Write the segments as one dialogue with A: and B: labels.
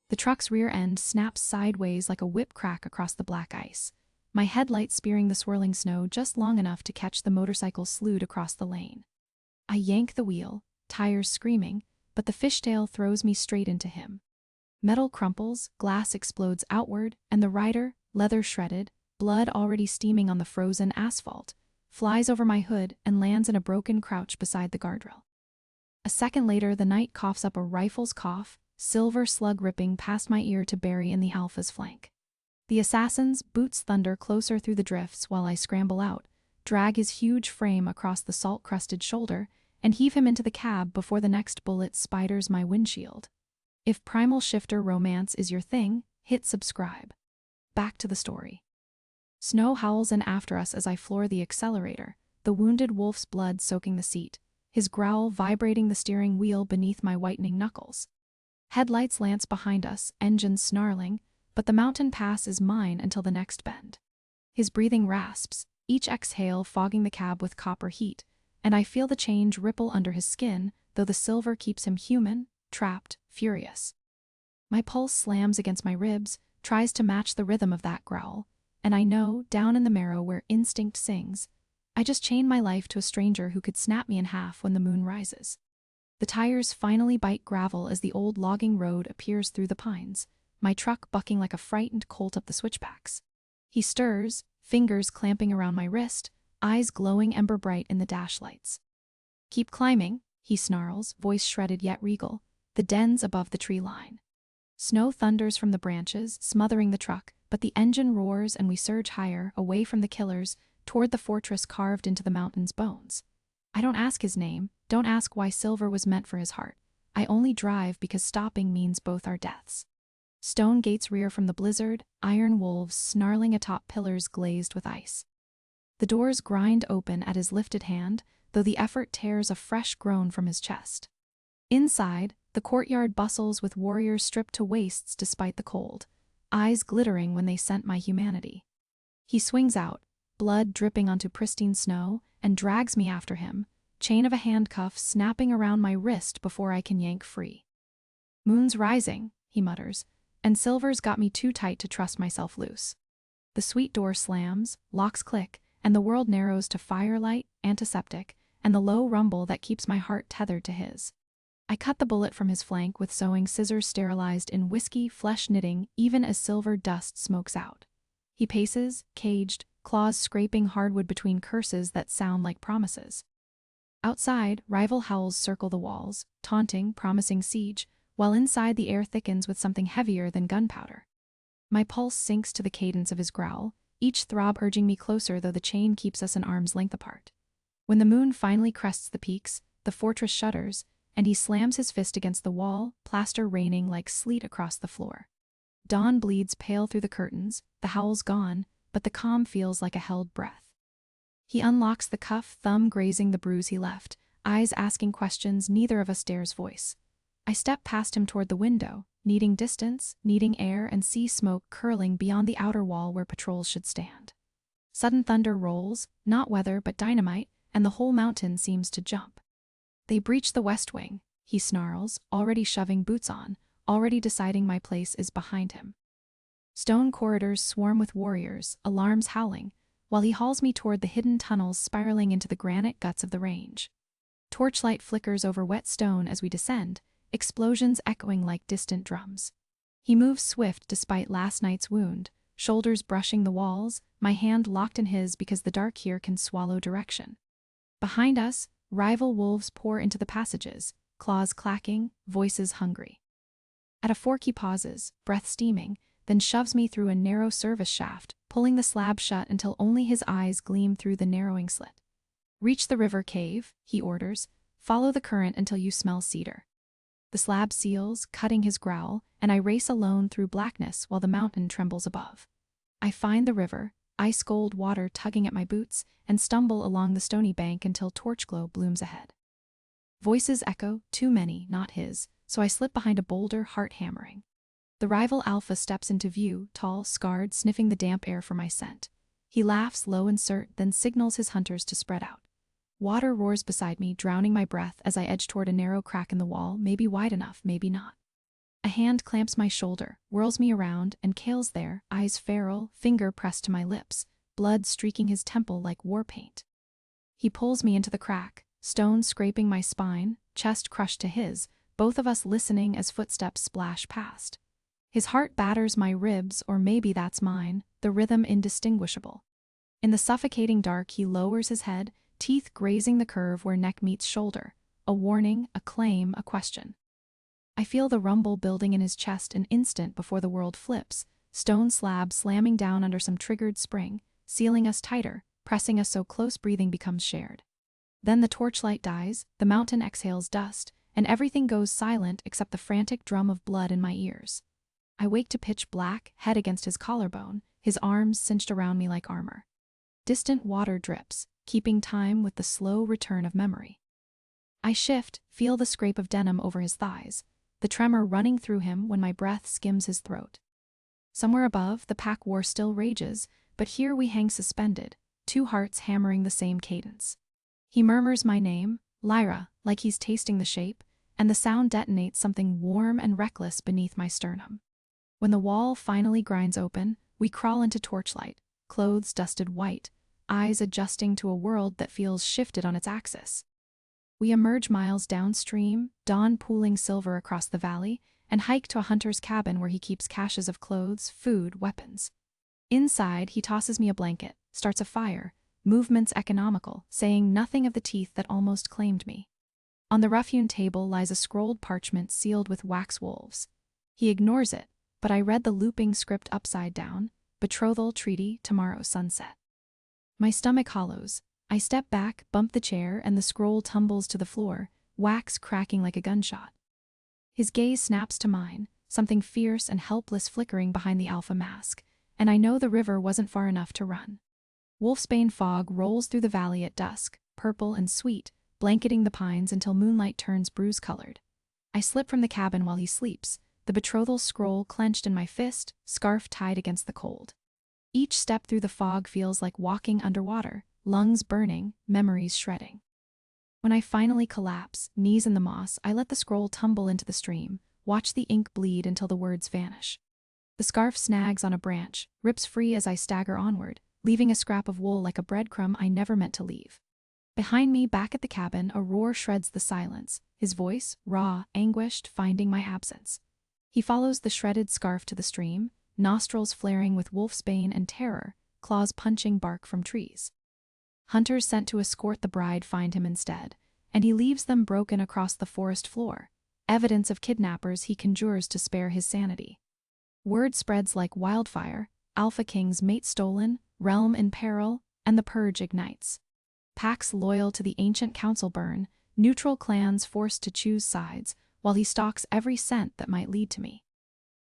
A: The truck's rear end snaps sideways like a whip crack across the black ice, my headlights spearing the swirling snow just long enough to catch the motorcycle slewed across the lane. I yank the wheel, tires screaming, but the fishtail throws me straight into him. Metal crumples, glass explodes outward, and the rider, leather shredded, blood already steaming on the frozen asphalt, flies over my hood and lands in a broken crouch beside the guardrail. A second later, the knight coughs up a rifle's cough, silver slug ripping past my ear to bury in the Alpha's flank. The assassin's boots thunder closer through the drifts while I scramble out, drag his huge frame across the salt-crusted shoulder, and heave him into the cab before the next bullet spiders my windshield. If primal shifter romance is your thing, hit subscribe. Back to the story. Snow howls in after us as I floor the accelerator, the wounded wolf's blood soaking the seat, his growl vibrating the steering wheel beneath my whitening knuckles. Headlights lance behind us, engines snarling, but the mountain pass is mine until the next bend. His breathing rasps, each exhale fogging the cab with copper heat, and I feel the change ripple under his skin, though the silver keeps him human, trapped, furious. My pulse slams against my ribs, tries to match the rhythm of that growl, and I know, down in the marrow where instinct sings, I just chained my life to a stranger who could snap me in half when the moon rises. The tires finally bite gravel as the old logging road appears through the pines, my truck bucking like a frightened colt up the switchbacks. He stirs, fingers clamping around my wrist, eyes glowing ember bright in the dash lights. "Keep climbing," he snarls, voice shredded yet regal, the den's above the tree line. Snow thunders from the branches, smothering the truck, but the engine roars and we surge higher, away from the killers, toward the fortress carved into the mountain's bones. I don't ask his name, don't ask why silver was meant for his heart. I only drive because stopping means both our deaths. Stone gates rear from the blizzard, iron wolves snarling atop pillars glazed with ice. The doors grind open at his lifted hand, though the effort tears a fresh groan from his chest. Inside, the courtyard bustles with warriors stripped to waists despite the cold, eyes glittering when they scent my humanity. He swings out, blood dripping onto pristine snow, and drags me after him, chain of a handcuff snapping around my wrist before I can yank free. "Moon's rising," he mutters, and silver's got me too tight to trust myself loose. The suite door slams, locks click, and the world narrows to firelight, antiseptic, and the low rumble that keeps my heart tethered to his. I cut the bullet from his flank with sewing scissors sterilized in whiskey flesh knitting even as silver dust smokes out. He paces, caged, claws scraping hardwood between curses that sound like promises. Outside, rival howls circle the walls, taunting, promising siege, while inside the air thickens with something heavier than gunpowder. My pulse sinks to the cadence of his growl, each throb urging me closer though the chain keeps us an arm's length apart. When the moon finally crests the peaks, the fortress shudders, and he slams his fist against the wall, plaster raining like sleet across the floor. Dawn bleeds pale through the curtains, the howl's gone, but the calm feels like a held breath. He unlocks the cuff, thumb grazing the bruise he left, eyes asking questions neither of us dares voice. I step past him toward the window, needing distance, needing air and sea smoke curling beyond the outer wall where patrols should stand. Sudden thunder rolls, not weather but dynamite, and the whole mountain seems to jump. "They breach the west wing," he snarls, already shoving boots on, already deciding my place is behind him. Stone corridors swarm with warriors, alarms howling, while he hauls me toward the hidden tunnels spiraling into the granite guts of the range. Torchlight flickers over wet stone as we descend, explosions echoing like distant drums. He moves swift despite last night's wound, shoulders brushing the walls, my hand locked in his because the dark here can swallow direction. Behind us, rival wolves pour into the passages, claws clacking, voices hungry. At a fork he pauses, breath steaming, then shoves me through a narrow service shaft, pulling the slab shut until only his eyes gleam through the narrowing slit. "Reach the river cave," he orders. "Follow the current until you smell cedar." The slab seals, cutting his growl, and I race alone through blackness while the mountain trembles above. I find the river, ice-cold water tugging at my boots, and stumble along the stony bank until torch glow blooms ahead. Voices echo, too many, not his, so I slip behind a boulder, heart hammering. The rival Alpha steps into view, tall, scarred, sniffing the damp air for my scent. He laughs low and curt, then signals his hunters to spread out. Water roars beside me, drowning my breath as I edge toward a narrow crack in the wall, maybe wide enough, maybe not. A hand clamps my shoulder, whirls me around, and Kale's there, eyes feral, finger pressed to my lips, blood streaking his temple like war paint. He pulls me into the crack, stones scraping my spine, chest crushed to his, both of us listening as footsteps splash past. His heart batters my ribs, or maybe that's mine, the rhythm indistinguishable. In the suffocating dark, he lowers his head, teeth grazing the curve where neck meets shoulder. A warning, a claim, a question. I feel the rumble building in his chest an instant before the world flips, stone slab slamming down under some triggered spring, sealing us tighter, pressing us so close breathing becomes shared. Then the torchlight dies, the mountain exhales dust, and everything goes silent except the frantic drum of blood in my ears. I wake to pitch black, head against his collarbone, his arms cinched around me like armor. Distant water drips, keeping time with the slow return of memory. I shift, feel the scrape of denim over his thighs, the tremor running through him when my breath skims his throat. Somewhere above, the pack war still rages, but here we hang suspended, two hearts hammering the same cadence. He murmurs my name, Lyra, like he's tasting the shape, and the sound detonates something warm and reckless beneath my sternum. When the wall finally grinds open, we crawl into torchlight, clothes dusted white, eyes adjusting to a world that feels shifted on its axis. We emerge miles downstream, dawn pooling silver across the valley, and hike to a hunter's cabin where he keeps caches of clothes, food, weapons. Inside, he tosses me a blanket, starts a fire, movements economical, saying nothing of the teeth that almost claimed me. On the rough-hewn table lies a scrolled parchment sealed with wax wolves. He ignores it, but I read the looping script upside down: betrothal treaty, tomorrow sunset. My stomach hollows. I step back, bump the chair, and the scroll tumbles to the floor, wax cracking like a gunshot. His gaze snaps to mine, something fierce and helpless flickering behind the alpha mask, and I know the river wasn't far enough to run. Wolfsbane fog rolls through the valley at dusk, purple and sweet, blanketing the pines until moonlight turns bruise-colored. I slip from the cabin while he sleeps, the betrothal scroll clenched in my fist, scarf tied against the cold. Each step through the fog feels like walking underwater, lungs burning, memories shredding. When I finally collapse, knees in the moss, I let the scroll tumble into the stream, watch the ink bleed until the words vanish. The scarf snags on a branch, rips free as I stagger onward, leaving a scrap of wool like a breadcrumb I never meant to leave. Behind me, back at the cabin, a roar shreds the silence, his voice, raw, anguished, finding my absence. He follows the shredded scarf to the stream, nostrils flaring with wolfsbane and terror, claws punching bark from trees. Hunters sent to escort the bride find him instead, and he leaves them broken across the forest floor, evidence of kidnappers he conjures to spare his sanity. Word spreads like wildfire: Alpha King's mate stolen, realm in peril, and the purge ignites. Packs loyal to the ancient council burn, neutral clans forced to choose sides, while he stalks every scent that might lead to me.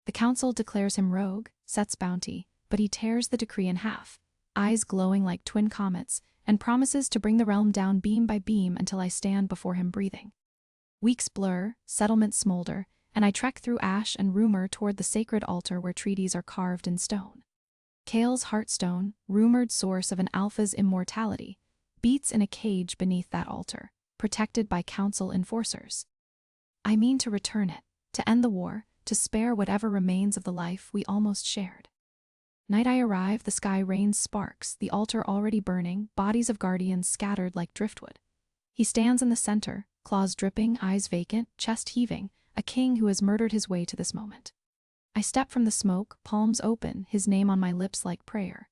A: The council declares him rogue, sets bounty, but he tears the decree in half, eyes glowing like twin comets, and promises to bring the realm down beam by beam until I stand before him breathing. Weeks blur, settlements smolder, and I trek through ash and rumor toward the sacred altar where treaties are carved in stone. Kale's heartstone, rumored source of an alpha's immortality, beats in a cage beneath that altar, protected by council enforcers. I mean to return it, to end the war, to spare whatever remains of the life we almost shared. Night I arrive, the sky rains sparks, the altar already burning, bodies of guardians scattered like driftwood. He stands in the center, claws dripping, eyes vacant, chest heaving, a king who has murdered his way to this moment. I step from the smoke, palms open, his name on my lips like prayer.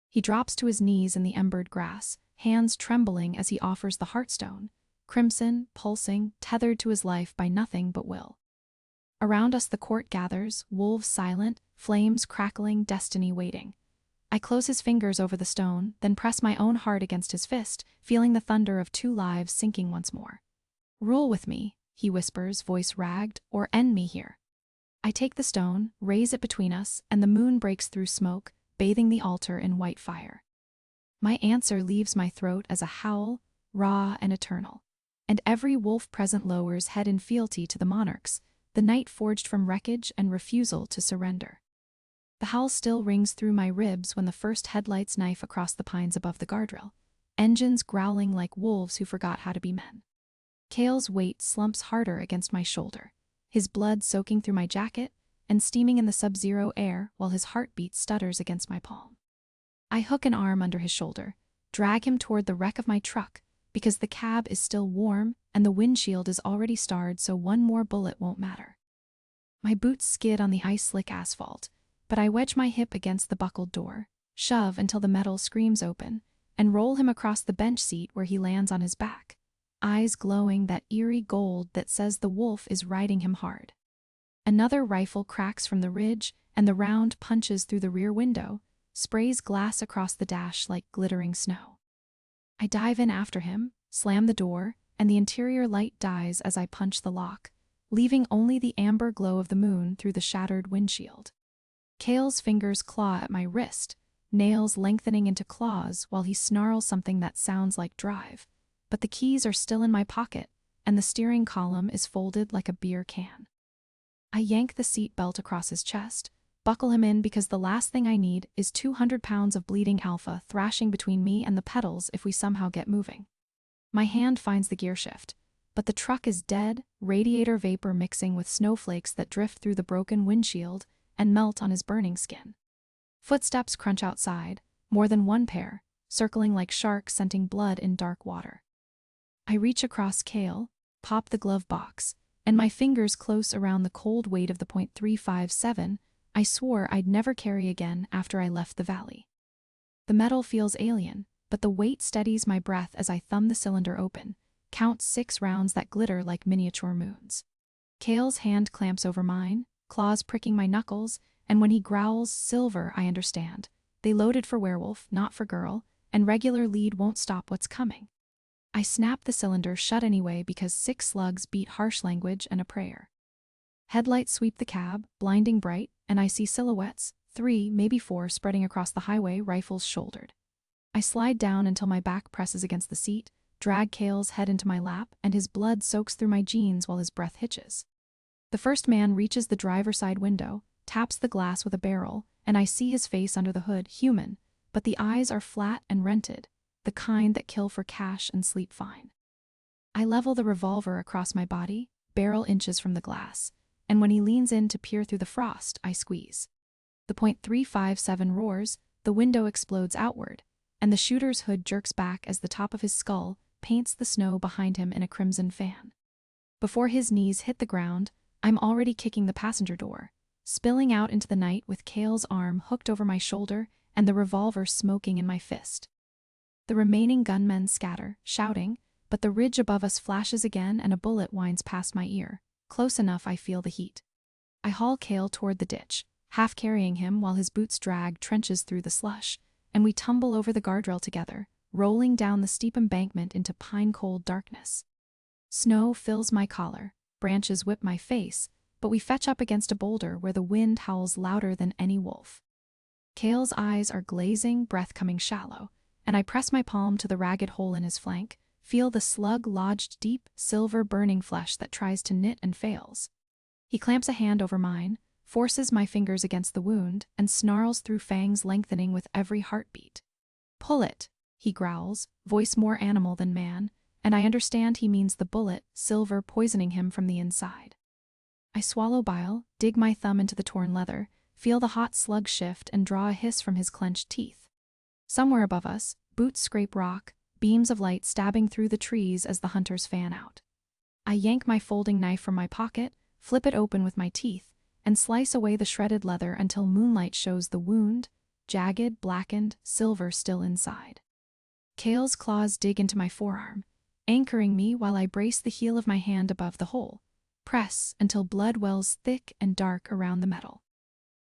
A: He drops to his knees in the embered grass, hands trembling as he offers the heartstone, crimson, pulsing, tethered to his life by nothing but will. Around us the court gathers, wolves silent, flames crackling, destiny waiting. I close his fingers over the stone, then press my own heart against his fist, feeling the thunder of two lives sinking once more. Rule with me, he whispers, voice ragged, or end me here. I take the stone, raise it between us, and the moon breaks through smoke, bathing the altar in white fire. My answer leaves my throat as a howl, raw and eternal. And every wolf present lowers head in fealty to the monarchs, the night forged from wreckage and refusal to surrender. The howl still rings through my ribs when the first headlights knife across the pines above the guardrail, engines growling like wolves who forgot how to be men. Kale's weight slumps harder against my shoulder. his blood soaking through my jacket and steaming in the sub-zero air while his heartbeat stutters against my palm. I hook an arm under his shoulder, drag him toward the wreck of my truck, because the cab is still warm and the windshield is already starred, so one more bullet won't matter. My boots skid on the ice-slick asphalt, but I wedge my hip against the buckled door, shove until the metal screams open, and roll him across the bench seat where he lands on his back, eyes glowing that eerie gold that says the wolf is riding him hard. Another rifle cracks from the ridge, and the round punches through the rear window, sprays glass across the dash like glittering snow. I dive in after him, slam the door, and the interior light dies as I punch the lock, leaving only the amber glow of the moon through the shattered windshield. Cale's fingers claw at my wrist, nails lengthening into claws while he snarls something that sounds like drive, but the keys are still in my pocket, and the steering column is folded like a beer can. I yank the seat belt across his chest, buckle him in because the last thing I need is 200 pounds of bleeding alpha thrashing between me and the pedals if we somehow get moving. My hand finds the gear shift, but the truck is dead, radiator vapor mixing with snowflakes that drift through the broken windshield and melt on his burning skin. Footsteps crunch outside, more than one pair, circling like sharks scenting blood in dark water. I reach across Cale, pop the glove box, and my fingers close around the cold weight of the .357 I swore I'd never carry again after I left the valley. The metal feels alien, but the weight steadies my breath as I thumb the cylinder open, count 6 rounds that glitter like miniature moons. Cale's hand clamps over mine, claws pricking my knuckles, and when he growls silver, I understand. They loaded for werewolf, not for girl, and regular lead won't stop what's coming. I snap the cylinder shut anyway because 6 slugs beat harsh language and a prayer. Headlights sweep the cab, blinding bright, and I see silhouettes, 3, maybe 4, spreading across the highway, rifles shouldered. I slide down until my back presses against the seat, drag Cale's head into my lap, and his blood soaks through my jeans while his breath hitches. The first man reaches the driver's side window, taps the glass with a barrel, and I see his face under the hood, human, but the eyes are flat and rented, the kind that kill for cash and sleep fine. I level the revolver across my body, barrel inches from the glass, and when he leans in to peer through the frost, I squeeze. The .357 roars, the window explodes outward, and the shooter's hood jerks back as the top of his skull paints the snow behind him in a crimson fan. Before his knees hit the ground, I'm already kicking the passenger door, spilling out into the night with Cale's arm hooked over my shoulder and the revolver smoking in my fist. The remaining gunmen scatter, shouting, but the ridge above us flashes again and a bullet winds past my ear, close enough I feel the heat. I haul Cale toward the ditch, half carrying him while his boots drag trenches through the slush, and we tumble over the guardrail together, rolling down the steep embankment into pine-cold darkness. Snow fills my collar, branches whip my face, but we fetch up against a boulder where the wind howls louder than any wolf. Cale's eyes are glazing, breath coming shallow, and I press my palm to the ragged hole in his flank, feel the slug lodged deep, silver burning flesh that tries to knit and fails. He clamps a hand over mine, forces my fingers against the wound, and snarls through fangs lengthening with every heartbeat. "Pull it," he growls, voice more animal than man, and I understand he means the bullet, silver poisoning him from the inside. I swallow bile, dig my thumb into the torn leather, feel the hot slug shift and draw a hiss from his clenched teeth. Somewhere above us, boots scrape rock, beams of light stabbing through the trees as the hunters fan out. I yank my folding knife from my pocket, flip it open with my teeth, and slice away the shredded leather until moonlight shows the wound, jagged, blackened, silver still inside. Cale's claws dig into my forearm, anchoring me while I brace the heel of my hand above the hole, press until blood wells thick and dark around the metal.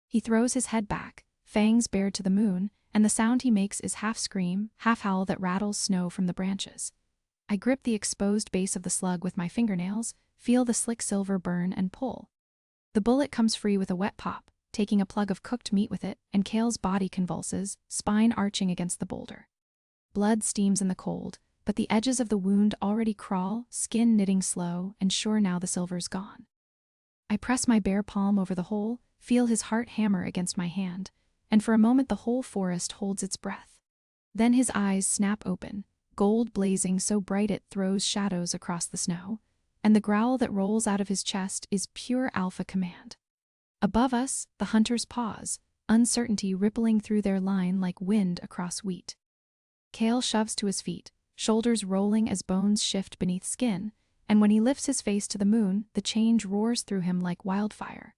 A: He throws his head back, fangs bared to the moon, and the sound he makes is half scream, half howl that rattles snow from the branches. I grip the exposed base of the slug with my fingernails, feel the slick silver burn and pull. The bullet comes free with a wet pop, taking a plug of cooked meat with it, and Cale's body convulses, spine arching against the boulder. Blood steams in the cold, but the edges of the wound already crawl, skin knitting slow, and sure now the silver's gone. I press my bare palm over the hole, feel his heart hammer against my hand, and for a moment the whole forest holds its breath. Then his eyes snap open, gold blazing so bright it throws shadows across the snow, and the growl that rolls out of his chest is pure alpha command. Above us, the hunters pause, uncertainty rippling through their line like wind across wheat. Kale shoves to his feet, shoulders rolling as bones shift beneath skin, and when he lifts his face to the moon, the change roars through him like wildfire.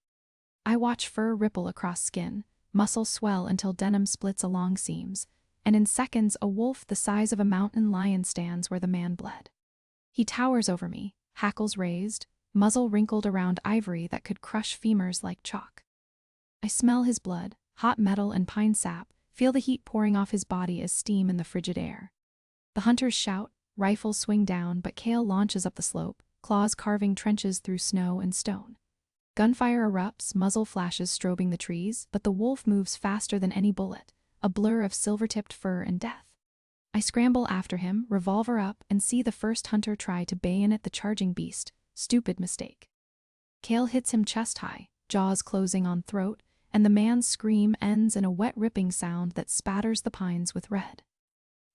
A: I watch fur ripple across skin, muscle swell until denim splits along seams, and in seconds a wolf the size of a mountain lion stands where the man bled. He towers over me, hackles raised, muzzle wrinkled around ivory that could crush femurs like chalk. I smell his blood, hot metal and pine sap, feel the heat pouring off his body as steam in the frigid air. The hunters shout, rifles swing down, but Kale launches up the slope, claws carving trenches through snow and stone. Gunfire erupts, muzzle flashes strobing the trees, but the wolf moves faster than any bullet, a blur of silver-tipped fur and death. I scramble after him, revolver up, and see the first hunter try to bayonet the charging beast. Stupid mistake. Kale hits him chest high, jaws closing on throat, and the man's scream ends in a wet ripping sound that spatters the pines with red.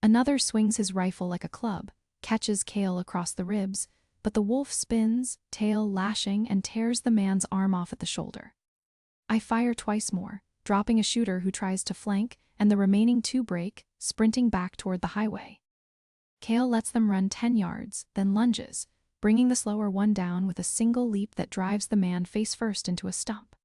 A: Another swings his rifle like a club, catches Kale across the ribs, but the wolf spins, tail lashing, and tears the man's arm off at the shoulder. I fire twice more, dropping a shooter who tries to flank, and the remaining two break, sprinting back toward the highway. Kale lets them run 10 yards, then lunges, bringing the slower one down with a single leap that drives the man face first into a stump.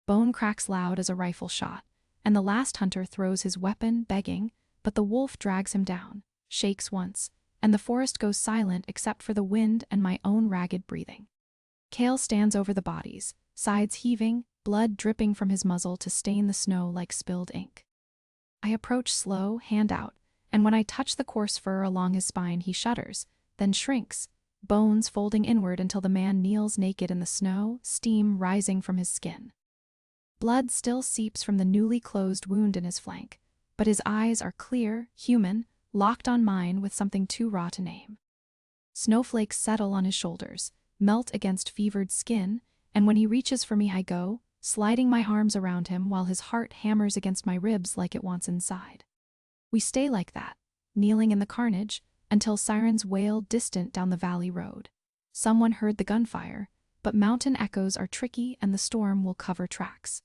A: Bone cracks loud as a rifle shot, and the last hunter throws his weapon, begging, but the wolf drags him down, shakes once, and the forest goes silent except for the wind and my own ragged breathing. Kale stands over the bodies, sides heaving, blood dripping from his muzzle to stain the snow like spilled ink. I approach slow, hand out, and when I touch the coarse fur along his spine he shudders, then shrinks, bones folding inward until the man kneels naked in the snow, steam rising from his skin. Blood still seeps from the newly closed wound in his flank, but his eyes are clear, human, locked on mine with something too raw to name. Snowflakes settle on his shoulders, melt against fevered skin, and when he reaches for me I go, sliding my arms around him while his heart hammers against my ribs like it wants inside. We stay like that, kneeling in the carnage, until sirens wail distant down the valley road. Someone heard the gunfire, but mountain echoes are tricky and the storm will cover tracks.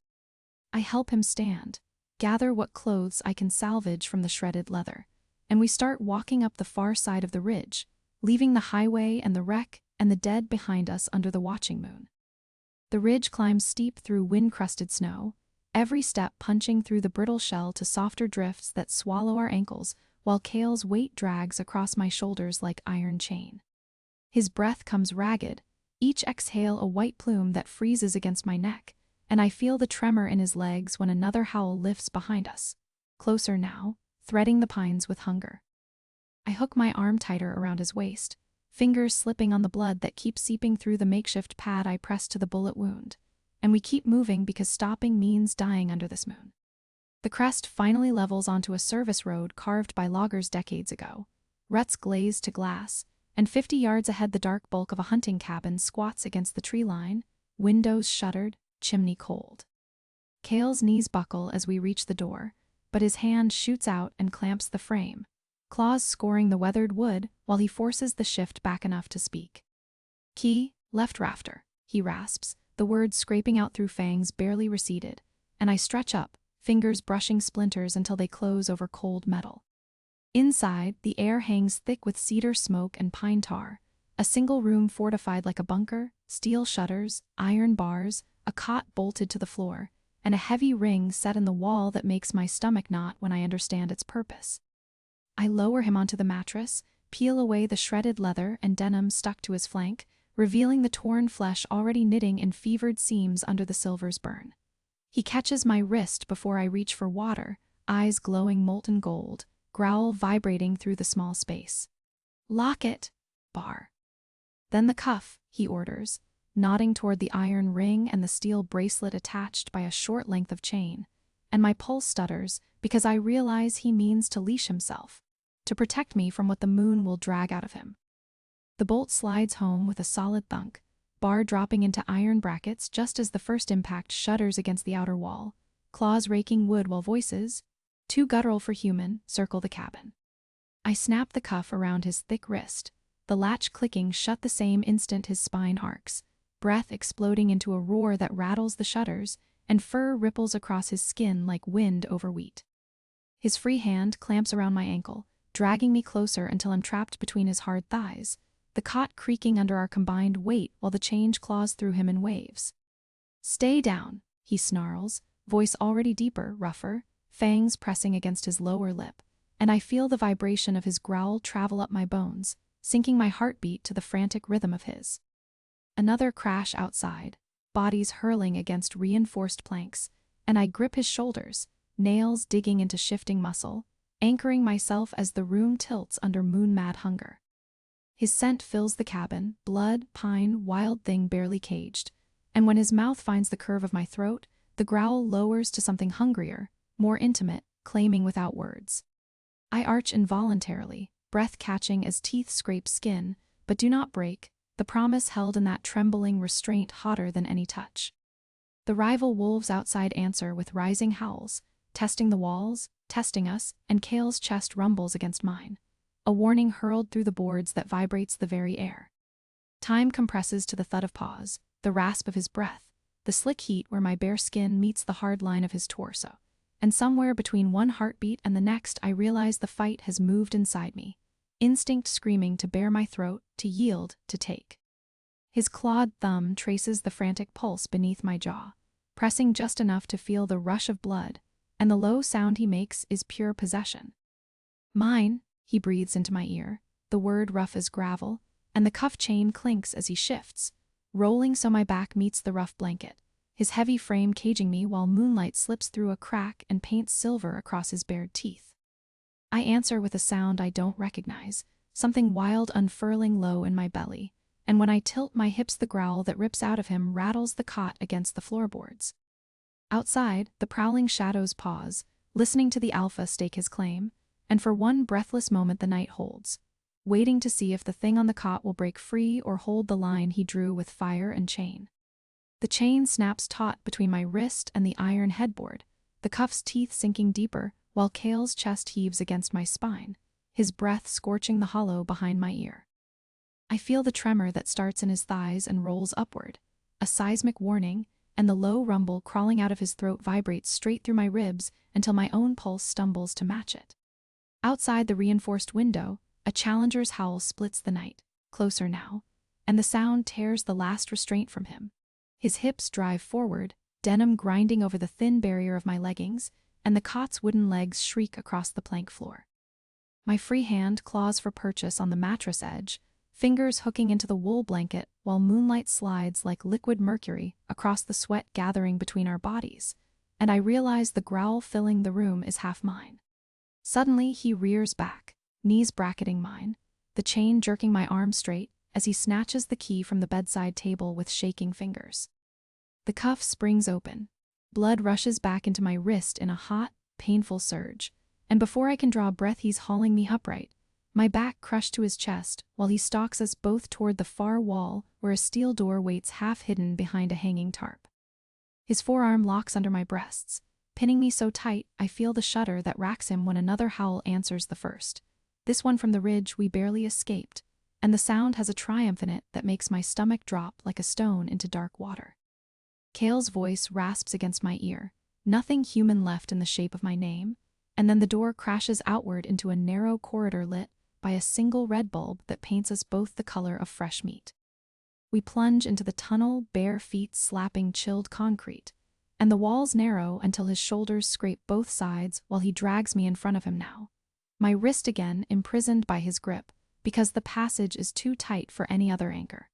A: I help him stand, gather what clothes I can salvage from the shredded leather, and we start walking up the far side of the ridge, leaving the highway and the wreck and the dead behind us under the watching moon. The ridge climbs steep through wind-crusted snow, every step punching through the brittle shell to softer drifts that swallow our ankles, while Kale's weight drags across my shoulders like iron chain. His breath comes ragged, each exhale a white plume that freezes against my neck, and I feel the tremor in his legs when another howl lifts behind us, closer now, threading the pines with hunger. I hook my arm tighter around his waist, fingers slipping on the blood that keeps seeping through the makeshift pad I press to the bullet wound, and we keep moving because stopping means dying under this moon. The crest finally levels onto a service road carved by loggers decades ago, ruts glazed to glass, and 50 yards ahead the dark bulk of a hunting cabin squats against the tree line, windows shuttered, chimney cold. Kale's knees buckle as we reach the door, but his hand shoots out and clamps the frame, claws scoring the weathered wood while he forces the shift back enough to speak. "Key, left rafter," he rasps, the words scraping out through fangs barely receded, and I stretch up, fingers brushing splinters until they close over cold metal. Inside, the air hangs thick with cedar smoke and pine tar, a single room fortified like a bunker, steel shutters, iron bars, a cot bolted to the floor, and a heavy ring set in the wall that makes my stomach knot when I understand its purpose. I lower him onto the mattress, peel away the shredded leather and denim stuck to his flank, revealing the torn flesh already knitting in fevered seams under the silver's burn. He catches my wrist before I reach for water, eyes glowing molten gold, growl vibrating through the small space. "Lock it, Bar." Then the cuff, he orders, nodding toward the iron ring and the steel bracelet attached by a short length of chain, and my pulse stutters because I realize he means to leash himself, to protect me from what the moon will drag out of him. The bolt slides home with a solid thunk, Bar dropping into iron brackets just as the first impact shudders against the outer wall, claws raking wood while voices, too guttural for human, circle the cabin. I snap the cuff around his thick wrist, the latch clicking shut the same instant his spine arcs, breath exploding into a roar that rattles the shutters, and fur ripples across his skin like wind over wheat. His free hand clamps around my ankle, dragging me closer until I'm trapped between his hard thighs, the cot creaking under our combined weight while the change claws through him in waves. "Stay down," he snarls, voice already deeper, rougher, fangs pressing against his lower lip, and I feel the vibration of his growl travel up my bones, syncing my heartbeat to the frantic rhythm of his. Another crash outside, bodies hurling against reinforced planks, and I grip his shoulders, nails digging into shifting muscle, anchoring myself as the room tilts under moon-mad hunger. His scent fills the cabin, blood, pine, wild thing barely caged, and when his mouth finds the curve of my throat, the growl lowers to something hungrier, more intimate, claiming without words. I arch involuntarily, breath catching as teeth scrape skin, but do not break, the promise held in that trembling restraint hotter than any touch. The rival wolves outside answer with rising howls, testing the walls, testing us, and Kale's chest rumbles against mine, a warning hurled through the boards that vibrates the very air. Time compresses to the thud of paws, the rasp of his breath, the slick heat where my bare skin meets the hard line of his torso, and somewhere between one heartbeat and the next I realize the fight has moved inside me, instinct screaming to bare my throat, to yield, to take. His clawed thumb traces the frantic pulse beneath my jaw, pressing just enough to feel the rush of blood, and the low sound he makes is pure possession. "Mine," he breathes into my ear, the word rough as gravel, and the cuff chain clinks as he shifts, rolling so my back meets the rough blanket, his heavy frame caging me while moonlight slips through a crack and paints silver across his bared teeth. I answer with a sound I don't recognize, something wild unfurling low in my belly, and when I tilt my hips the growl that rips out of him rattles the cot against the floorboards. Outside, the prowling shadows pause, listening to the alpha stake his claim, and for one breathless moment the night holds, waiting to see if the thing on the cot will break free or hold the line he drew with fire and chain. The chain snaps taut between my wrist and the iron headboard, the cuff's teeth sinking deeper, while Kale's chest heaves against my spine, his breath scorching the hollow behind my ear. I feel the tremor that starts in his thighs and rolls upward, a seismic warning, and the low rumble crawling out of his throat vibrates straight through my ribs until my own pulse stumbles to match it. Outside the reinforced window, a challenger's howl splits the night, closer now, and the sound tears the last restraint from him. His hips drive forward, denim grinding over the thin barrier of my leggings, and the cot's wooden legs shriek across the plank floor. My free hand claws for purchase on the mattress edge, fingers hooking into the wool blanket while moonlight slides like liquid mercury across the sweat gathering between our bodies, and I realize the growl filling the room is half mine. Suddenly he rears back, knees bracketing mine, the chain jerking my arm straight as he snatches the key from the bedside table with shaking fingers. The cuff springs open. Blood rushes back into my wrist in a hot, painful surge, and before I can draw a breath he's hauling me upright, my back crushed to his chest while he stalks us both toward the far wall where a steel door waits half hidden behind a hanging tarp. His forearm locks under my breasts, pinning me so tight I feel the shudder that racks him when another howl answers the first. This one from the ridge we barely escaped, and the sound has a triumph in it that makes my stomach drop like a stone into dark water. Kale's voice rasps against my ear, nothing human left in the shape of my name, and then the door crashes outward into a narrow corridor lit by a single red bulb that paints us both the color of fresh meat. We plunge into the tunnel, bare feet slapping chilled concrete, and the walls narrow until his shoulders scrape both sides while he drags me in front of him now, my wrist again imprisoned by his grip, because the passage is too tight for any other anchor.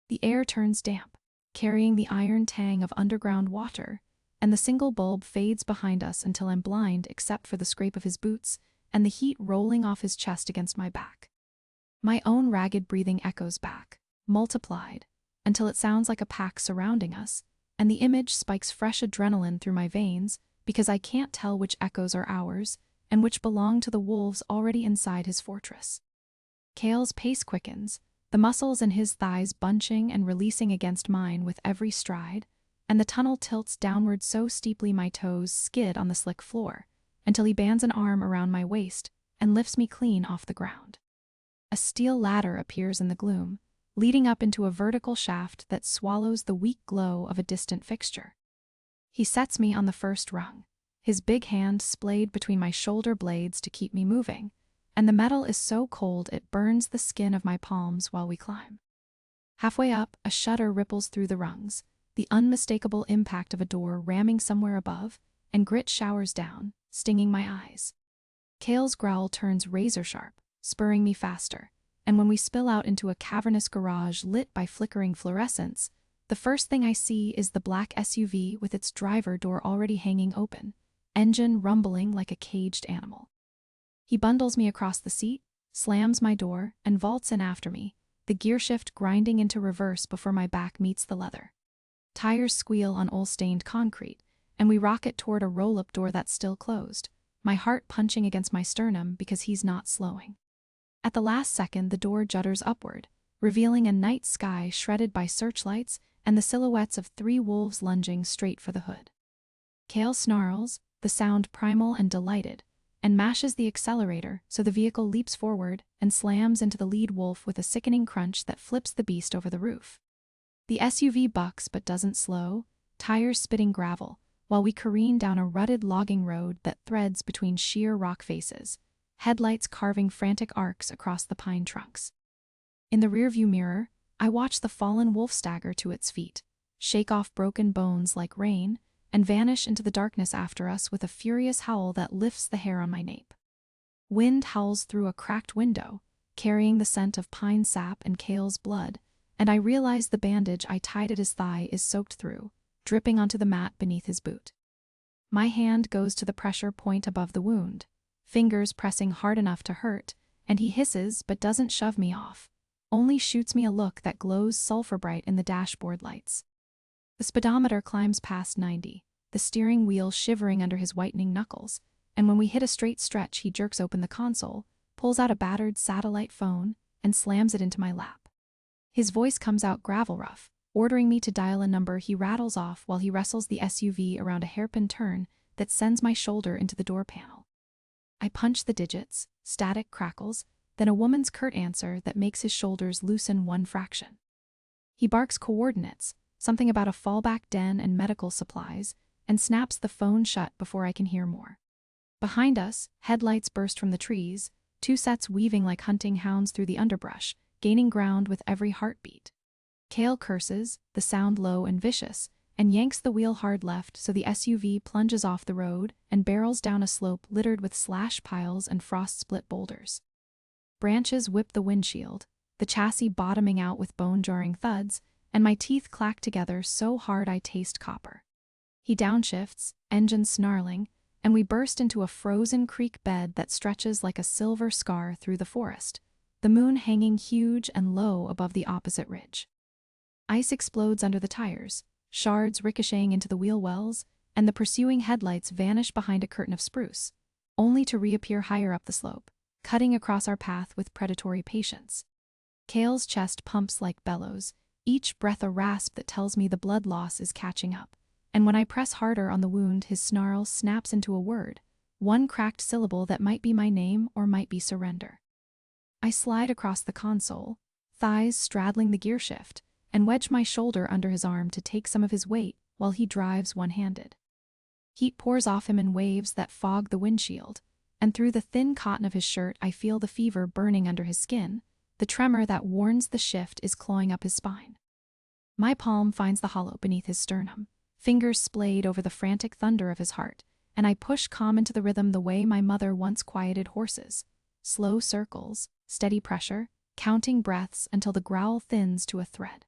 A: The air turns damp, carrying the iron tang of underground water, and the single bulb fades behind us until I'm blind except for the scrape of his boots and the heat rolling off his chest against my back. My own ragged breathing echoes back, multiplied, until it sounds like a pack surrounding us, and the image spikes fresh adrenaline through my veins because I can't tell which echoes are ours and which belong to the wolves already inside his fortress. Kale's pace quickens, the muscles in his thighs bunching and releasing against mine with every stride, and the tunnel tilts downward so steeply my toes skid on the slick floor, until he bands an arm around my waist and lifts me clean off the ground. a steel ladder appears in the gloom, leading up into a vertical shaft that swallows the weak glow of a distant fixture. He sets me on the first rung, his big hand splayed between my shoulder blades to keep me moving, and the metal is so cold it burns the skin of my palms while we climb. Halfway up, a shudder ripples through the rungs, the unmistakable impact of a door ramming somewhere above, and grit showers down, stinging my eyes. Kale's growl turns razor-sharp, spurring me faster, and when we spill out into a cavernous garage lit by flickering fluorescents, the first thing I see is the black SUV with its driver door already hanging open, engine rumbling like a caged animal. He bundles me across the seat, slams my door, and vaults in after me, the gearshift grinding into reverse before my back meets the leather. Tires squeal on oil-stained concrete, and we rocket toward a roll-up door that's still closed, my heart punching against my sternum because he's not slowing. At the last second, the door judders upward, revealing a night sky shredded by searchlights and the silhouettes of 3 wolves lunging straight for the hood. Kale snarls, the sound primal and delighted, and mashes the accelerator so the vehicle leaps forward and slams into the lead wolf with a sickening crunch that flips the beast over the roof. The SUV bucks but doesn't slow, tires spitting gravel, while we careen down a rutted logging road that threads between sheer rock faces, headlights carving frantic arcs across the pine trunks. In the rearview mirror, I watch the fallen wolf stagger to its feet, shake off broken bones like rain, and vanish into the darkness after us with a furious howl that lifts the hair on my nape. Wind howls through a cracked window, carrying the scent of pine sap and Kale's blood, and I realize the bandage I tied at his thigh is soaked through, dripping onto the mat beneath his boot. My hand goes to the pressure point above the wound, fingers pressing hard enough to hurt, and he hisses but doesn't shove me off, only shoots me a look that glows sulfur bright in the dashboard lights. The speedometer climbs past 90, the steering wheel shivering under his whitening knuckles, and when we hit a straight stretch he jerks open the console, pulls out a battered satellite phone, and slams it into my lap. His voice comes out gravel rough, ordering me to dial a number he rattles off while he wrestles the SUV around a hairpin turn that sends my shoulder into the door panel. I punch the digits, static crackles, then a woman's curt answer that makes his shoulders loosen one fraction. He barks coordinates, something about a fallback den and medical supplies, and snaps the phone shut before I can hear more. Behind us, headlights burst from the trees, 2 sets weaving like hunting hounds through the underbrush, gaining ground with every heartbeat. Kale curses, the sound low and vicious, and yanks the wheel hard left so the SUV plunges off the road and barrels down a slope littered with slash piles and frost-split boulders. Branches whip the windshield, the chassis bottoming out with bone-jarring thuds, and my teeth clack together so hard I taste copper. He downshifts, engine snarling, and we burst into a frozen creek bed that stretches like a silver scar through the forest, the moon hanging huge and low above the opposite ridge. Ice explodes under the tires, shards ricocheting into the wheel wells, and the pursuing headlights vanish behind a curtain of spruce, only to reappear higher up the slope, cutting across our path with predatory patience. Kale's chest pumps like bellows, each breath a rasp that tells me the blood loss is catching up, and when I press harder on the wound his snarl snaps into a word, one cracked syllable that might be my name or might be surrender. I slide across the console, thighs straddling the gearshift, and wedge my shoulder under his arm to take some of his weight while he drives one-handed. Heat pours off him in waves that fog the windshield, and through the thin cotton of his shirt I feel the fever burning under his skin, the tremor that warns the shift is clawing up his spine. My palm finds the hollow beneath his sternum, fingers splayed over the frantic thunder of his heart, and I push calm into the rhythm the way my mother once quieted horses. Slow circles, steady pressure, counting breaths until the growl thins to a thread.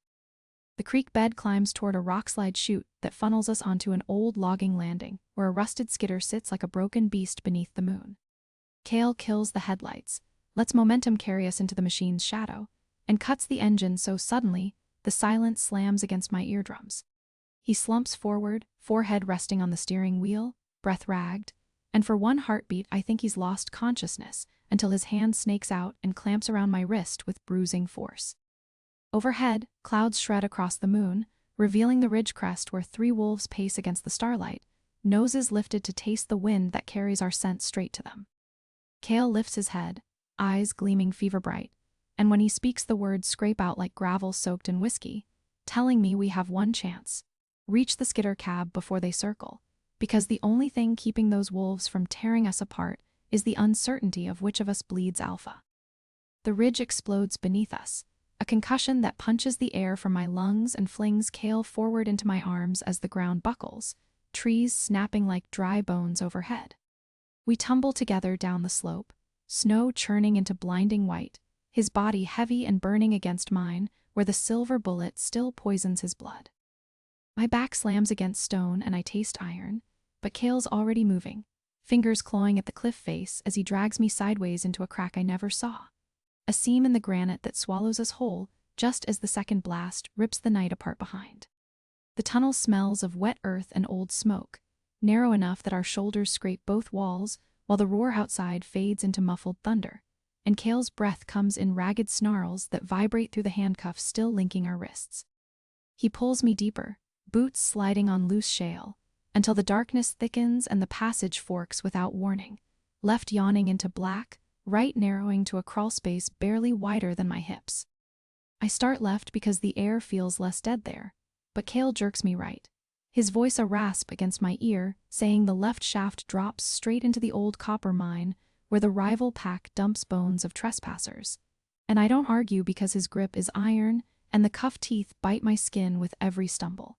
A: The creek bed climbs toward a rockslide chute that funnels us onto an old logging landing where a rusted skidder sits like a broken beast beneath the moon. Kale kills the headlights, lets momentum carry us into the machine's shadow, and cuts the engine so suddenly the silence slams against my eardrums. He slumps forward, forehead resting on the steering wheel, breath ragged, and for one heartbeat I think he's lost consciousness until his hand snakes out and clamps around my wrist with bruising force. Overhead, clouds shred across the moon, revealing the ridge crest where 3 wolves pace against the starlight, noses lifted to taste the wind that carries our scent straight to them. Kale lifts his head, eyes gleaming fever bright, and when he speaks the words scrape out like gravel soaked in whiskey, telling me we have one chance. Reach the skitter cab before they circle, because the only thing keeping those wolves from tearing us apart is the uncertainty of which of us bleeds alpha. The ridge explodes beneath us, a concussion that punches the air from my lungs and flings Kale forward into my arms as the ground buckles, trees snapping like dry bones overhead. We tumble together down the slope, snow churning into blinding white, his body heavy and burning against mine where the silver bullet still poisons his blood. My back slams against stone and I taste iron, but Kale's already moving, fingers clawing at the cliff face as he drags me sideways into a crack I never saw. A seam in the granite that swallows us whole just as the second blast rips the night apart behind. The tunnel smells of wet earth and old smoke, narrow enough that our shoulders scrape both walls while the roar outside fades into muffled thunder, and Kale's breath comes in ragged snarls that vibrate through the handcuffs still linking our wrists. He pulls me deeper, boots sliding on loose shale, until the darkness thickens and the passage forks without warning, left yawning into black, right narrowing to a crawl space barely wider than my hips. I start left because the air feels less dead there, but Kale jerks me right, his voice a rasp against my ear, saying the left shaft drops straight into the old copper mine where the rival pack dumps bones of trespassers. And I don't argue because his grip is iron and the cuff teeth bite my skin with every stumble.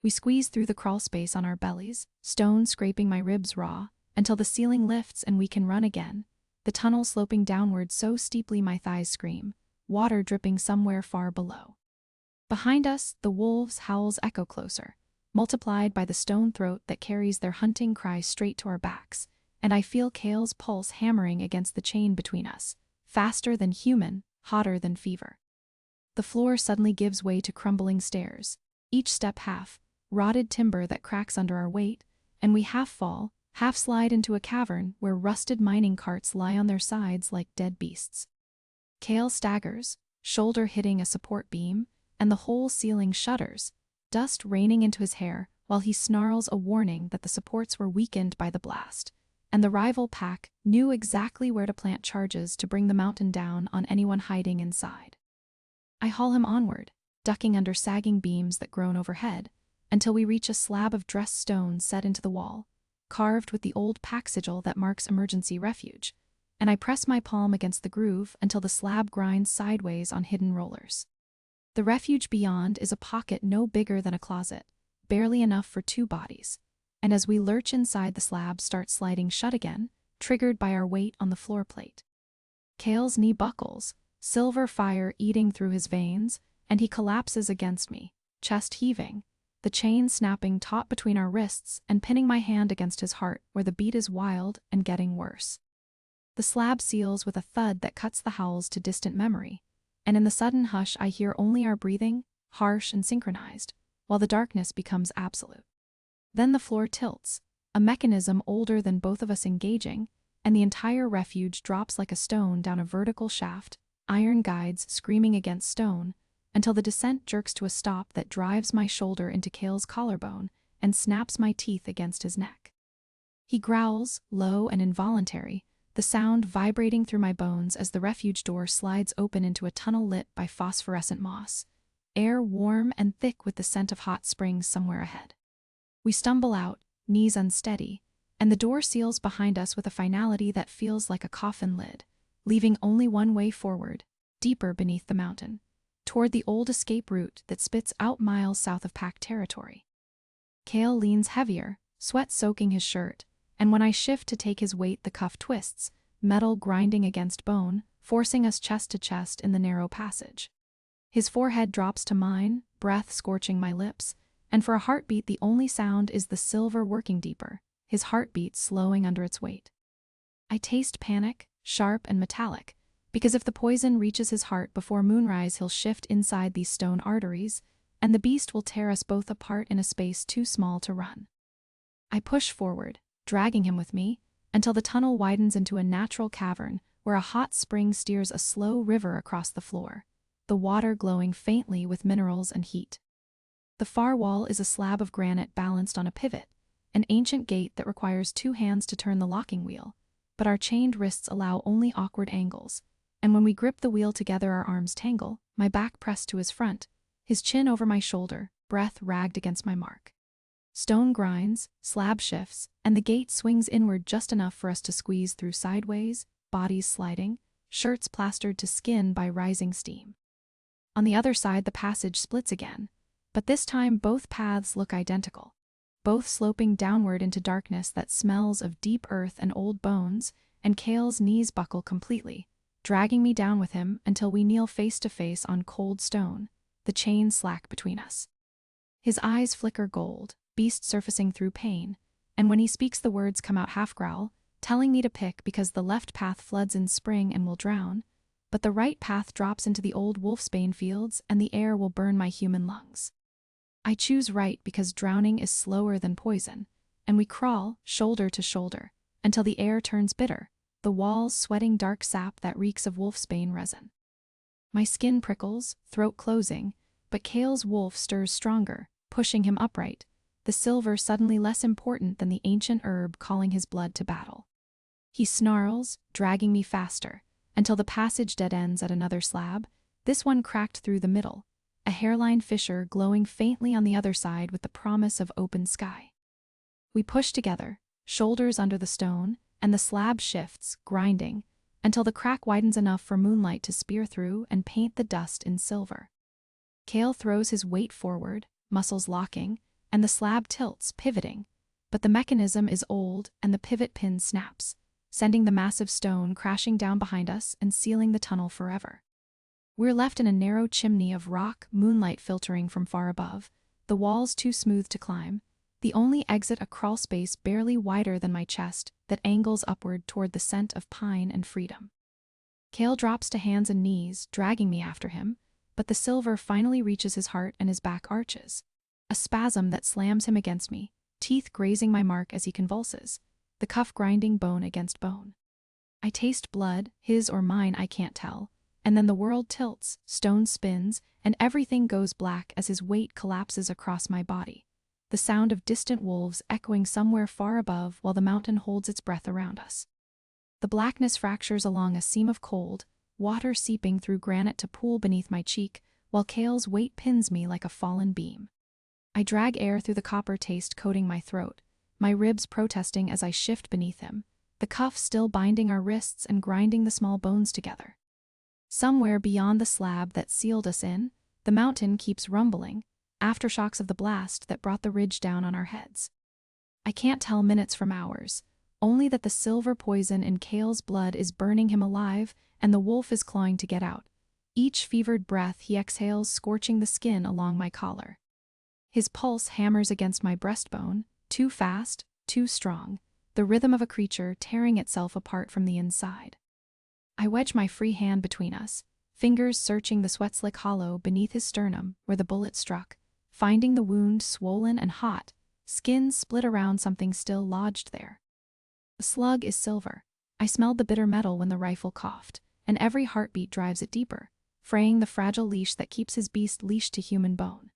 A: We squeeze through the crawl space on our bellies, stone scraping my ribs raw, until the ceiling lifts and we can run again, the tunnel sloping downward so steeply my thighs scream, water dripping somewhere far below. Behind us, the wolves' howls echo closer, multiplied by the stone throat that carries their hunting cry straight to our backs, and I feel Kale's pulse hammering against the chain between us, faster than human, hotter than fever. The floor suddenly gives way to crumbling stairs, each step half, rotted timber that cracks under our weight, and we half fall, half slide into a cavern where rusted mining carts lie on their sides like dead beasts. Kale staggers, shoulder hitting a support beam, and the whole ceiling shudders, dust raining into his hair while he snarls a warning that the supports were weakened by the blast, and the rival pack knew exactly where to plant charges to bring the mountain down on anyone hiding inside. I haul him onward, ducking under sagging beams that groan overhead, until we reach a slab of dressed stone set into the wall, carved with the old pack sigil that marks emergency refuge, and I press my palm against the groove until the slab grinds sideways on hidden rollers. The refuge beyond is a pocket no bigger than a closet, barely enough for two bodies, and as we lurch inside, the slab starts sliding shut again, triggered by our weight on the floor plate. Kale's knee buckles, silver fire eating through his veins, and he collapses against me, chest heaving, the chain snapping taut between our wrists and pinning my hand against his heart where the beat is wild and getting worse. The slab seals with a thud that cuts the howls to distant memory, and in the sudden hush I hear only our breathing, harsh and synchronized, while the darkness becomes absolute. Then the floor tilts, a mechanism older than both of us engaging, and the entire refuge drops like a stone down a vertical shaft, iron guides screaming against stone, until the descent jerks to a stop that drives my shoulder into Kale's collarbone and snaps my teeth against his neck. He growls, low and involuntary, the sound vibrating through my bones as the refuge door slides open into a tunnel lit by phosphorescent moss, air warm and thick with the scent of hot springs somewhere ahead. We stumble out, knees unsteady, and the door seals behind us with a finality that feels like a coffin lid, leaving only one way forward, deeper beneath the mountain, toward the old escape route that spits out miles south of pack territory. Kale leans heavier, sweat soaking his shirt, and when I shift to take his weight, the cuff twists, metal grinding against bone, forcing us chest to chest in the narrow passage. His forehead drops to mine, breath scorching my lips, and for a heartbeat the only sound is the silver working deeper, his heartbeat slowing under its weight. I taste panic, sharp and metallic, because if the poison reaches his heart before moonrise, he'll shift inside these stone arteries, and the beast will tear us both apart in a space too small to run. I push forward, dragging him with me, until the tunnel widens into a natural cavern where a hot spring steers a slow river across the floor, the water glowing faintly with minerals and heat. The far wall is a slab of granite balanced on a pivot, an ancient gate that requires two hands to turn the locking wheel, but our chained wrists allow only awkward angles, and when we grip the wheel together our arms tangle, my back pressed to his front, his chin over my shoulder, breath ragged against my mark. Stone grinds, slab shifts, and the gate swings inward just enough for us to squeeze through sideways, bodies sliding, shirts plastered to skin by rising steam. On the other side the passage splits again, but this time both paths look identical, both sloping downward into darkness that smells of deep earth and old bones, and Cale's knees buckle completely, dragging me down with him until we kneel face to face on cold stone, the chain slack between us. His eyes flicker gold, beast surfacing through pain, and when he speaks the words come out half-growl, telling me to pick because the left path floods in spring and will drown, but the right path drops into the old wolfsbane fields and the air will burn my human lungs. I choose right because drowning is slower than poison, and we crawl, shoulder to shoulder, until the air turns bitter, the walls sweating dark sap that reeks of wolfsbane resin. My skin prickles, throat closing, but Cale's wolf stirs stronger, pushing him upright, the silver suddenly less important than the ancient herb calling his blood to battle. He snarls, dragging me faster, until the passage dead ends at another slab, this one cracked through the middle, a hairline fissure glowing faintly on the other side with the promise of open sky. We push together, shoulders under the stone, and the slab shifts, grinding, until the crack widens enough for moonlight to spear through and paint the dust in silver. Cale throws his weight forward, muscles locking, and the slab tilts, pivoting, but the mechanism is old and the pivot pin snaps, sending the massive stone crashing down behind us and sealing the tunnel forever. We're left in a narrow chimney of rock, moonlight filtering from far above, the walls too smooth to climb, the only exit a crawl space barely wider than my chest that angles upward toward the scent of pine and freedom. Cale drops to hands and knees, dragging me after him, but the silver finally reaches his heart and his back arches. A spasm that slams him against me, teeth grazing my mark as he convulses, the cuff grinding bone against bone. I taste blood, his or mine I can't tell, and then the world tilts, stone spins, and everything goes black as his weight collapses across my body, the sound of distant wolves echoing somewhere far above while the mountain holds its breath around us. The blackness fractures along a seam of cold, water seeping through granite to pool beneath my cheek, while Cale's weight pins me like a fallen beam. I drag air through the copper taste coating my throat, my ribs protesting as I shift beneath him, the cuff still binding our wrists and grinding the small bones together. Somewhere beyond the slab that sealed us in, the mountain keeps rumbling, aftershocks of the blast that brought the ridge down on our heads. I can't tell minutes from hours, only that the silver poison in Cale's blood is burning him alive and the wolf is clawing to get out, each fevered breath he exhales scorching the skin along my collar. His pulse hammers against my breastbone, too fast, too strong, the rhythm of a creature tearing itself apart from the inside. I wedge my free hand between us, fingers searching the sweat-slick hollow beneath his sternum where the bullet struck, finding the wound swollen and hot, skin split around something still lodged there. The slug is silver. I smelled the bitter metal when the rifle coughed, and every heartbeat drives it deeper, fraying the fragile leash that keeps his beast leashed to human bone.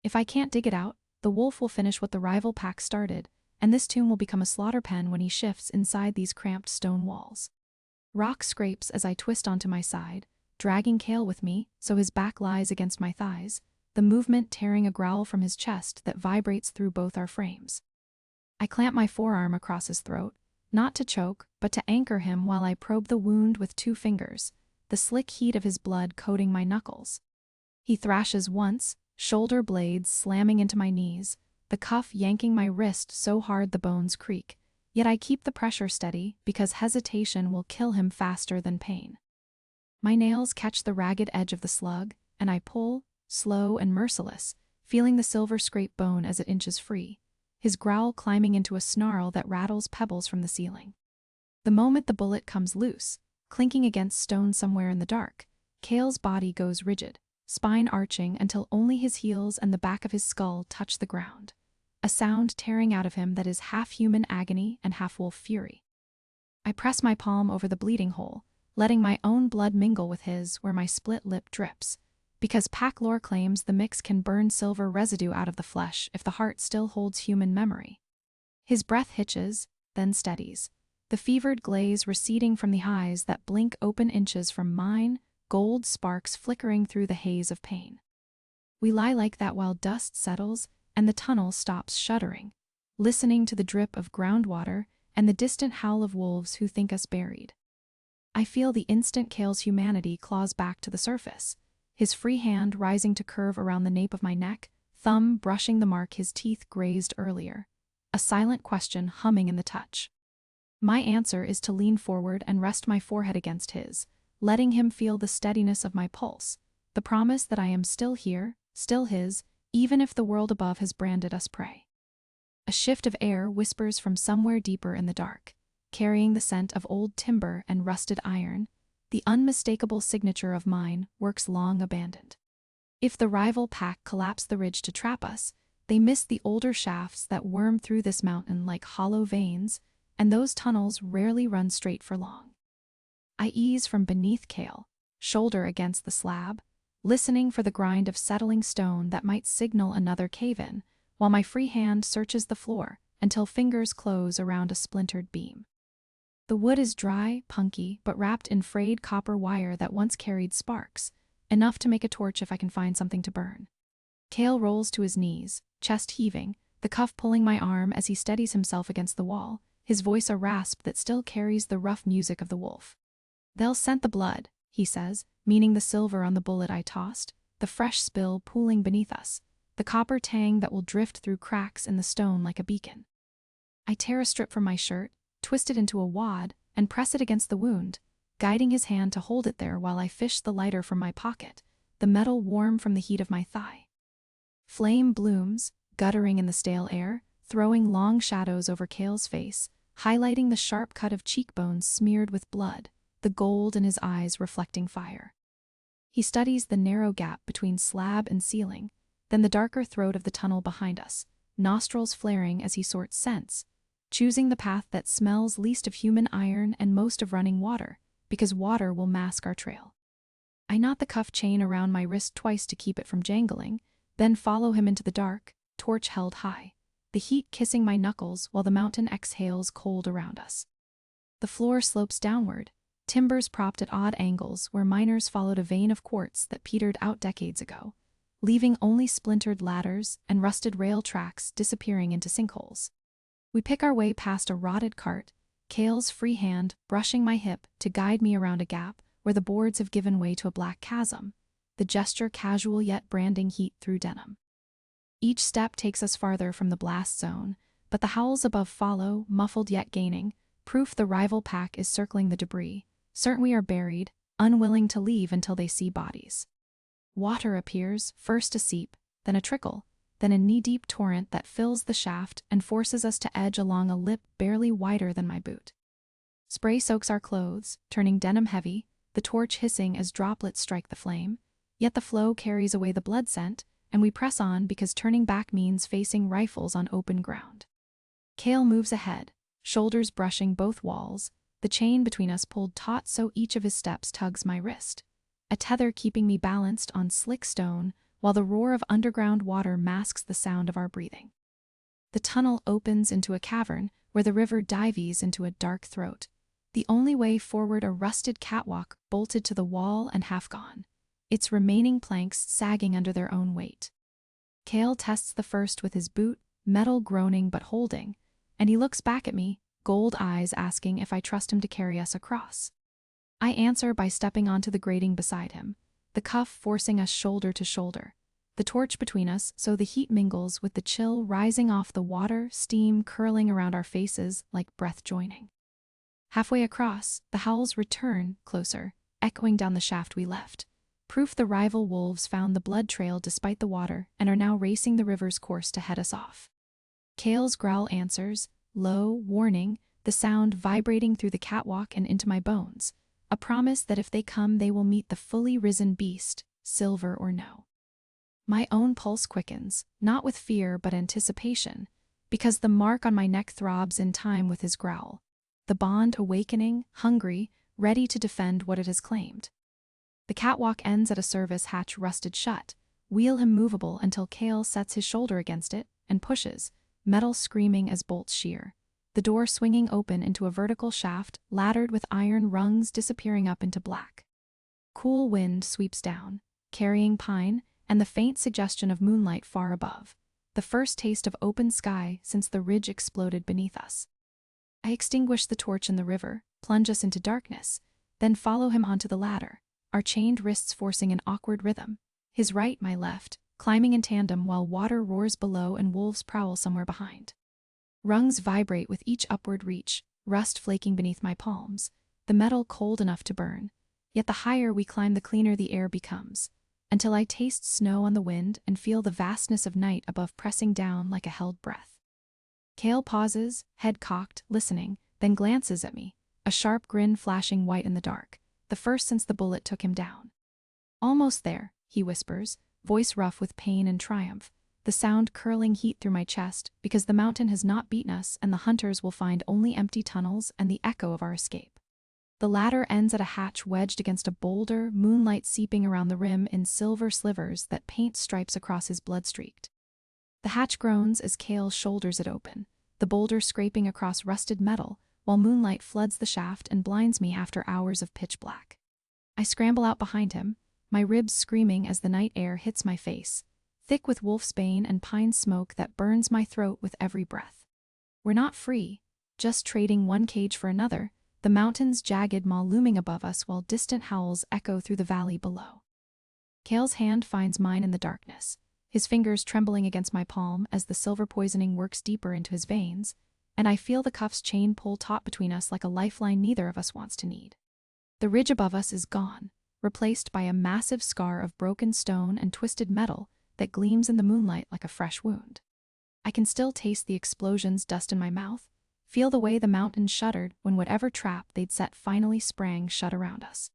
A: If I can't dig it out, the wolf will finish what the rival pack started, and this tomb will become a slaughter pen when he shifts inside these cramped stone walls. Rock scrapes as I twist onto my side, dragging Cale with me so his back lies against my thighs, the movement tearing a growl from his chest that vibrates through both our frames. I clamp my forearm across his throat, not to choke, but to anchor him while I probe the wound with 2 fingers, the slick heat of his blood coating my knuckles. He thrashes once, shoulder blades slamming into my knees, the cuff yanking my wrist so hard the bones creak, yet I keep the pressure steady because hesitation will kill him faster than pain. My nails catch the ragged edge of the slug, and I pull, slow and merciless, feeling the silver scrape bone as it inches free, his growl climbing into a snarl that rattles pebbles from the ceiling. The moment the bullet comes loose, clinking against stone somewhere in the dark, Cale's body goes rigid, spine arching until only his heels and the back of his skull touch the ground, a sound tearing out of him that is half human agony and half wolf fury. I press my palm over the bleeding hole, letting my own blood mingle with his where my split lip drips, because pack lore claims the mix can burn silver residue out of the flesh if the heart still holds human memory. His breath hitches, then steadies, the fevered glaze receding from the eyes that blink open inches from mine, gold sparks flickering through the haze of pain. We lie like that while dust settles and the tunnel stops shuddering, listening to the drip of groundwater and the distant howl of wolves who think us buried. I feel the instant Kale's humanity claws back to the surface, his free hand rising to curve around the nape of my neck, thumb brushing the mark his teeth grazed earlier, a silent question humming in the touch. My answer is to lean forward and rest my forehead against his, letting him feel the steadiness of my pulse, the promise that I am still here, still his, even if the world above has branded us prey. A shift of air whispers from somewhere deeper in the dark, carrying the scent of old timber and rusted iron, the unmistakable signature of mine works long abandoned. If the rival pack collapse the ridge to trap us, they miss the older shafts that worm through this mountain like hollow veins, and those tunnels rarely run straight for long. I ease from beneath Kale, shoulder against the slab, listening for the grind of settling stone that might signal another cave-in, while my free hand searches the floor until fingers close around a splintered beam. The wood is dry, punky, but wrapped in frayed copper wire that once carried sparks, enough to make a torch if I can find something to burn. Kale rolls to his knees, chest heaving, the cuff pulling my arm as he steadies himself against the wall, his voice a rasp that still carries the rough music of the wolf. "They'll scent the blood," he says, meaning the silver on the bullet I tossed, the fresh spill pooling beneath us, the copper tang that will drift through cracks in the stone like a beacon. I tear a strip from my shirt, twist it into a wad, and press it against the wound, guiding his hand to hold it there while I fish the lighter from my pocket, the metal warm from the heat of my thigh. Flame blooms, guttering in the stale air, throwing long shadows over Kale's face, highlighting the sharp cut of cheekbones smeared with blood, the gold in his eyes reflecting fire. He studies the narrow gap between slab and ceiling, then the darker throat of the tunnel behind us, nostrils flaring as he sorts scents, choosing the path that smells least of human iron and most of running water, because water will mask our trail. I knot the cuff chain around my wrist twice to keep it from jangling, then follow him into the dark, torch held high, the heat kissing my knuckles while the mountain exhales cold around us. The floor slopes downward, timbers propped at odd angles where miners followed a vein of quartz that petered out decades ago, leaving only splintered ladders and rusted rail tracks disappearing into sinkholes. We pick our way past a rotted cart, Kale's free hand brushing my hip to guide me around a gap where the boards have given way to a black chasm, the gesture casual yet branding heat through denim. Each step takes us farther from the blast zone, but the howls above follow, muffled yet gaining, proof the rival pack is circling the debris, certain we are buried, unwilling to leave until they see bodies. Water appears, first a seep, then a trickle, then a knee-deep torrent that fills the shaft and forces us to edge along a lip barely wider than my boot. Spray soaks our clothes, turning denim heavy, the torch hissing as droplets strike the flame, yet the flow carries away the blood scent, and we press on because turning back means facing rifles on open ground. Kale moves ahead, shoulders brushing both walls, the chain between us pulled taut so each of his steps tugs my wrist, a tether keeping me balanced on slick stone while the roar of underground water masks the sound of our breathing. The tunnel opens into a cavern where the river dives into a dark throat, the only way forward a rusted catwalk bolted to the wall and half gone, its remaining planks sagging under their own weight. Kale tests the first with his boot, metal groaning but holding, and he looks back at me, gold eyes asking if I trust him to carry us across. I answer by stepping onto the grating beside him, the cuff forcing us shoulder to shoulder, the torch between us so the heat mingles with the chill rising off the water, steam curling around our faces like breath joining. Halfway across, the howls return, closer, echoing down the shaft we left, proof the rival wolves found the blood trail despite the water and are now racing the river's course to head us off. Kale's growl answers, low, warning, the sound vibrating through the catwalk and into my bones, a promise that if they come they will meet the fully risen beast, silver or no. My own pulse quickens, not with fear but anticipation, because the mark on my neck throbs in time with his growl, the bond awakening, hungry, ready to defend what it has claimed. The catwalk ends at a service hatch rusted shut, wheel immovable until Kale sets his shoulder against it and pushes, metal screaming as bolts shear. the door swinging open into a vertical shaft laddered with iron rungs disappearing up into black. Cool wind sweeps down, carrying pine and the faint suggestion of moonlight far above, the first taste of open sky since the ridge exploded beneath us. I extinguish the torch in the river, plunge us into darkness, then follow him onto the ladder, our chained wrists forcing an awkward rhythm, his right, my left, climbing in tandem while water roars below and wolves prowl somewhere behind. Rungs vibrate with each upward reach, rust flaking beneath my palms, the metal cold enough to burn, yet the higher we climb the cleaner the air becomes, until I taste snow on the wind and feel the vastness of night above pressing down like a held breath. Cale pauses, head cocked, listening, then glances at me, a sharp grin flashing white in the dark, the first since the bullet took him down. Almost there, he whispers, voice rough with pain and triumph, the sound curling heat through my chest because the mountain has not beaten us and the hunters will find only empty tunnels and the echo of our escape. The ladder ends at a hatch wedged against a boulder, moonlight seeping around the rim in silver slivers that paint stripes across his blood-streaked. The hatch groans as Cale shoulders it open, the boulder scraping across rusted metal, while moonlight floods the shaft and blinds me after hours of pitch black. I scramble out behind him, my ribs screaming as the night air hits my face, thick with wolfsbane and pine smoke that burns my throat with every breath. We're not free, just trading one cage for another, the mountain's jagged maw looming above us while distant howls echo through the valley below. Cale's hand finds mine in the darkness, his fingers trembling against my palm as the silver poisoning works deeper into his veins, and I feel the cuff's chain pull taut between us like a lifeline neither of us wants to need. The ridge above us is gone, replaced by a massive scar of broken stone and twisted metal that gleams in the moonlight like a fresh wound. I can still taste the explosion's dust in my mouth, feel the way the mountain shuddered when whatever trap they'd set finally sprang shut around us.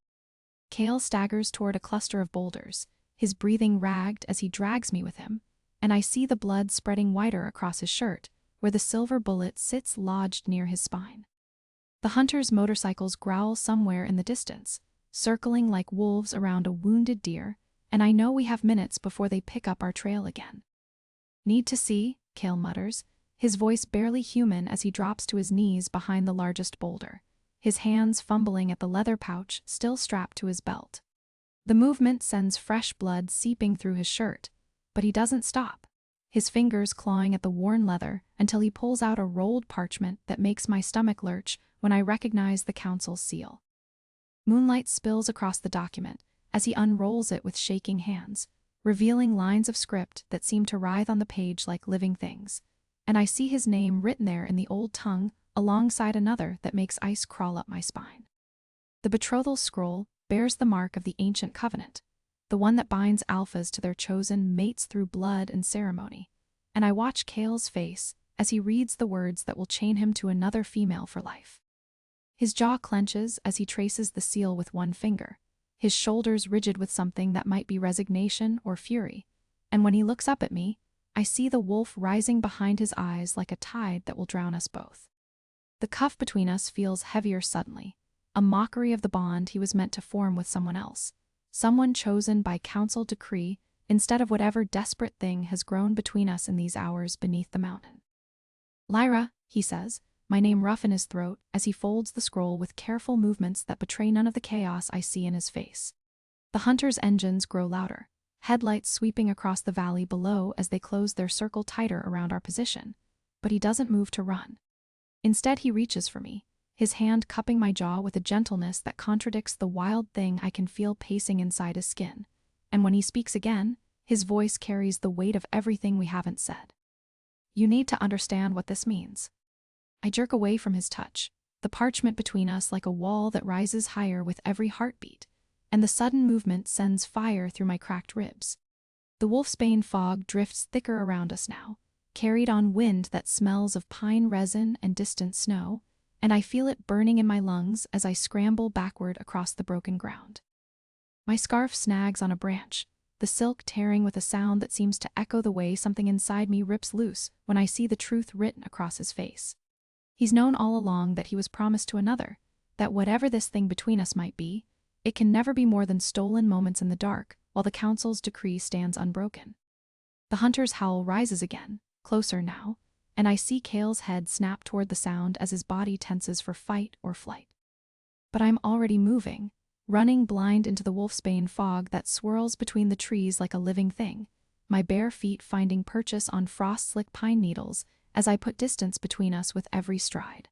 A: Cale staggers toward a cluster of boulders, his breathing ragged as he drags me with him, and I see the blood spreading wider across his shirt, where the silver bullet sits lodged near his spine. The hunters' motorcycles growl somewhere in the distance, circling like wolves around a wounded deer, and I know we have minutes before they pick up our trail again. Need to see, Cale mutters, his voice barely human as he drops to his knees behind the largest boulder, his hands fumbling at the leather pouch still strapped to his belt. The movement sends fresh blood seeping through his shirt, but he doesn't stop, his fingers clawing at the worn leather until he pulls out a rolled parchment that makes my stomach lurch when I recognize the council's seal. Moonlight spills across the document as he unrolls it with shaking hands, revealing lines of script that seem to writhe on the page like living things, and I see his name written there in the old tongue alongside another that makes ice crawl up my spine. The betrothal scroll bears the mark of the ancient covenant, the one that binds alphas to their chosen mates through blood and ceremony, and I watch Cale's face as he reads the words that will chain him to another female for life. His jaw clenches as he traces the seal with one finger, his shoulders rigid with something that might be resignation or fury, and when he looks up at me, I see the wolf rising behind his eyes like a tide that will drown us both. The cuff between us feels heavier suddenly, a mockery of the bond he was meant to form with someone else, someone chosen by council decree instead of whatever desperate thing has grown between us in these hours beneath the mountain. Lyra, he says, my name rough in his throat as he folds the scroll with careful movements that betray none of the chaos I see in his face. The hunters' engines grow louder, headlights sweeping across the valley below as they close their circle tighter around our position, but he doesn't move to run. Instead, he reaches for me, his hand cupping my jaw with a gentleness that contradicts the wild thing I can feel pacing inside his skin, and when he speaks again, his voice carries the weight of everything we haven't said. You need to understand what this means. I jerk away from his touch, the parchment between us like a wall that rises higher with every heartbeat, and the sudden movement sends fire through my cracked ribs. The wolfsbane fog drifts thicker around us now, carried on wind that smells of pine resin and distant snow, and I feel it burning in my lungs as I scramble backward across the broken ground. My scarf snags on a branch, the silk tearing with a sound that seems to echo the way something inside me rips loose when I see the truth written across his face. He's known all along that he was promised to another, that whatever this thing between us might be, it can never be more than stolen moments in the dark while the council's decree stands unbroken. The hunter's howl rises again, closer now, and I see Kale's head snap toward the sound as his body tenses for fight or flight. But I'm already moving, running blind into the wolfsbane fog that swirls between the trees like a living thing, my bare feet finding purchase on frost-slick pine needles as I put distance between us with every stride.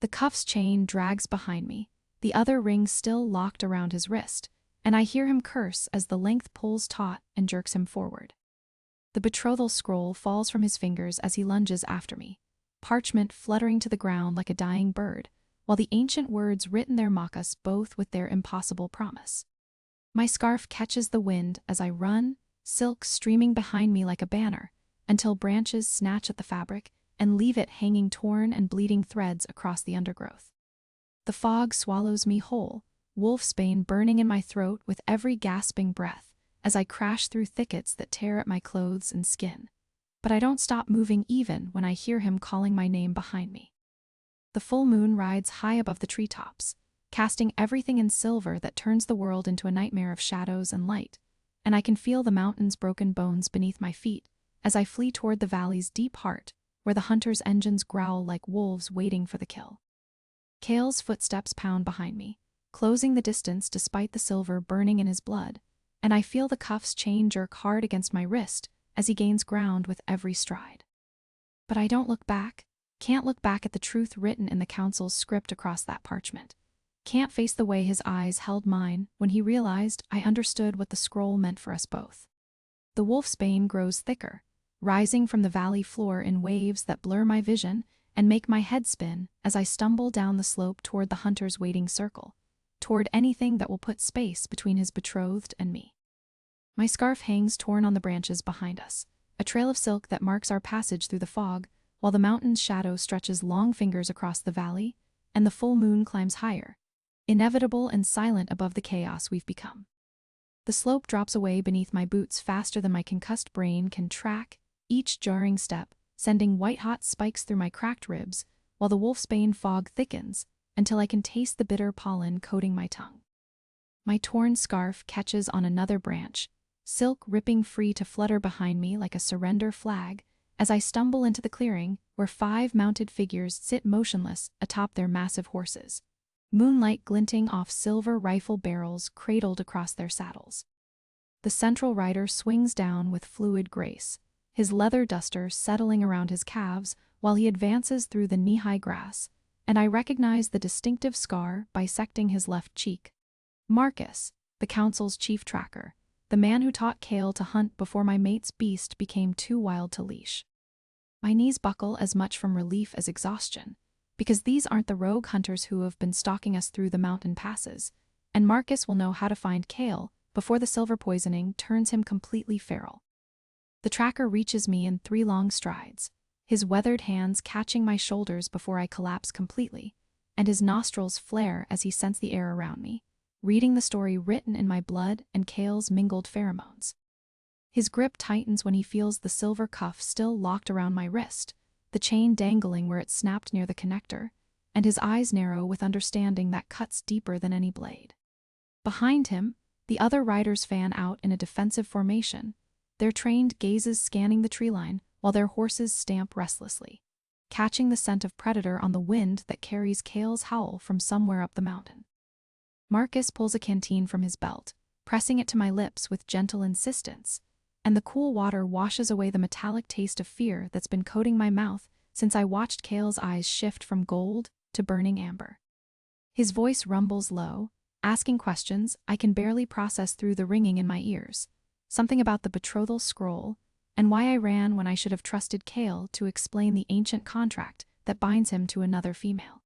A: The cuff's chain drags behind me, the other ring still locked around his wrist, and I hear him curse as the length pulls taut and jerks him forward. The betrothal scroll falls from his fingers as he lunges after me, parchment fluttering to the ground like a dying bird, while the ancient words written there mock us both with their impossible promise. My scarf catches the wind as I run, silk streaming behind me like a banner, until branches snatch at the fabric and leave it hanging torn and bleeding threads across the undergrowth. The fog swallows me whole, wolfsbane burning in my throat with every gasping breath, as I crash through thickets that tear at my clothes and skin. But I don't stop moving even when I hear him calling my name behind me. The full moon rides high above the treetops, casting everything in silver that turns the world into a nightmare of shadows and light, and I can feel the mountain's broken bones beneath my feet as I flee toward the valley's deep heart, where the hunter's engines growl like wolves waiting for the kill. Kale's footsteps pound behind me, closing the distance despite the silver burning in his blood, and I feel the cuff's chain jerk hard against my wrist as he gains ground with every stride. But I don't look back, can't look back at the truth written in the council's script across that parchment. Can't face the way his eyes held mine when he realized I understood what the scroll meant for us both. The wolfsbane grows thicker, rising from the valley floor in waves that blur my vision and make my head spin as I stumble down the slope toward the hunter's waiting circle, toward anything that will put space between his betrothed and me. My scarf hangs torn on the branches behind us, a trail of silk that marks our passage through the fog, while the mountain's shadow stretches long fingers across the valley, and the full moon climbs higher, inevitable and silent above the chaos we've become. The slope drops away beneath my boots faster than my concussed brain can track each jarring step, sending white-hot spikes through my cracked ribs, while the wolfsbane fog thickens until I can taste the bitter pollen coating my tongue. My torn scarf catches on another branch, silk ripping free to flutter behind me like a surrender flag as I stumble into the clearing where 5 mounted figures sit motionless atop their massive horses, moonlight glinting off silver rifle barrels cradled across their saddles. The central rider swings down with fluid grace, his leather duster settling around his calves while he advances through the knee-high grass, and I recognize the distinctive scar bisecting his left cheek. Marcus, the council's chief tracker, the man who taught Kale to hunt before my mate's beast became too wild to leash. My knees buckle as much from relief as exhaustion, because these aren't the rogue hunters who have been stalking us through the mountain passes, and Marcus will know how to find Kale before the silver poisoning turns him completely feral. The tracker reaches me in 3 long strides, his weathered hands catching my shoulders before I collapse completely, and his nostrils flare as he scents the air around me, reading the story written in my blood and Kale's mingled pheromones. His grip tightens when he feels the silver cuff still locked around my wrist, the chain dangling where it snapped near the connector, and his eyes narrow with understanding that cuts deeper than any blade. Behind him, the other riders fan out in a defensive formation, their trained gazes scanning the tree line while their horses stamp restlessly, catching the scent of predator on the wind that carries Kale's howl from somewhere up the mountain. Marcus pulls a canteen from his belt, pressing it to my lips with gentle insistence, and the cool water washes away the metallic taste of fear that's been coating my mouth since I watched Kale's eyes shift from gold to burning amber. His voice rumbles low, asking questions I can barely process through the ringing in my ears, something about the betrothal scroll, and why I ran when I should have trusted Kale to explain the ancient contract that binds him to another female.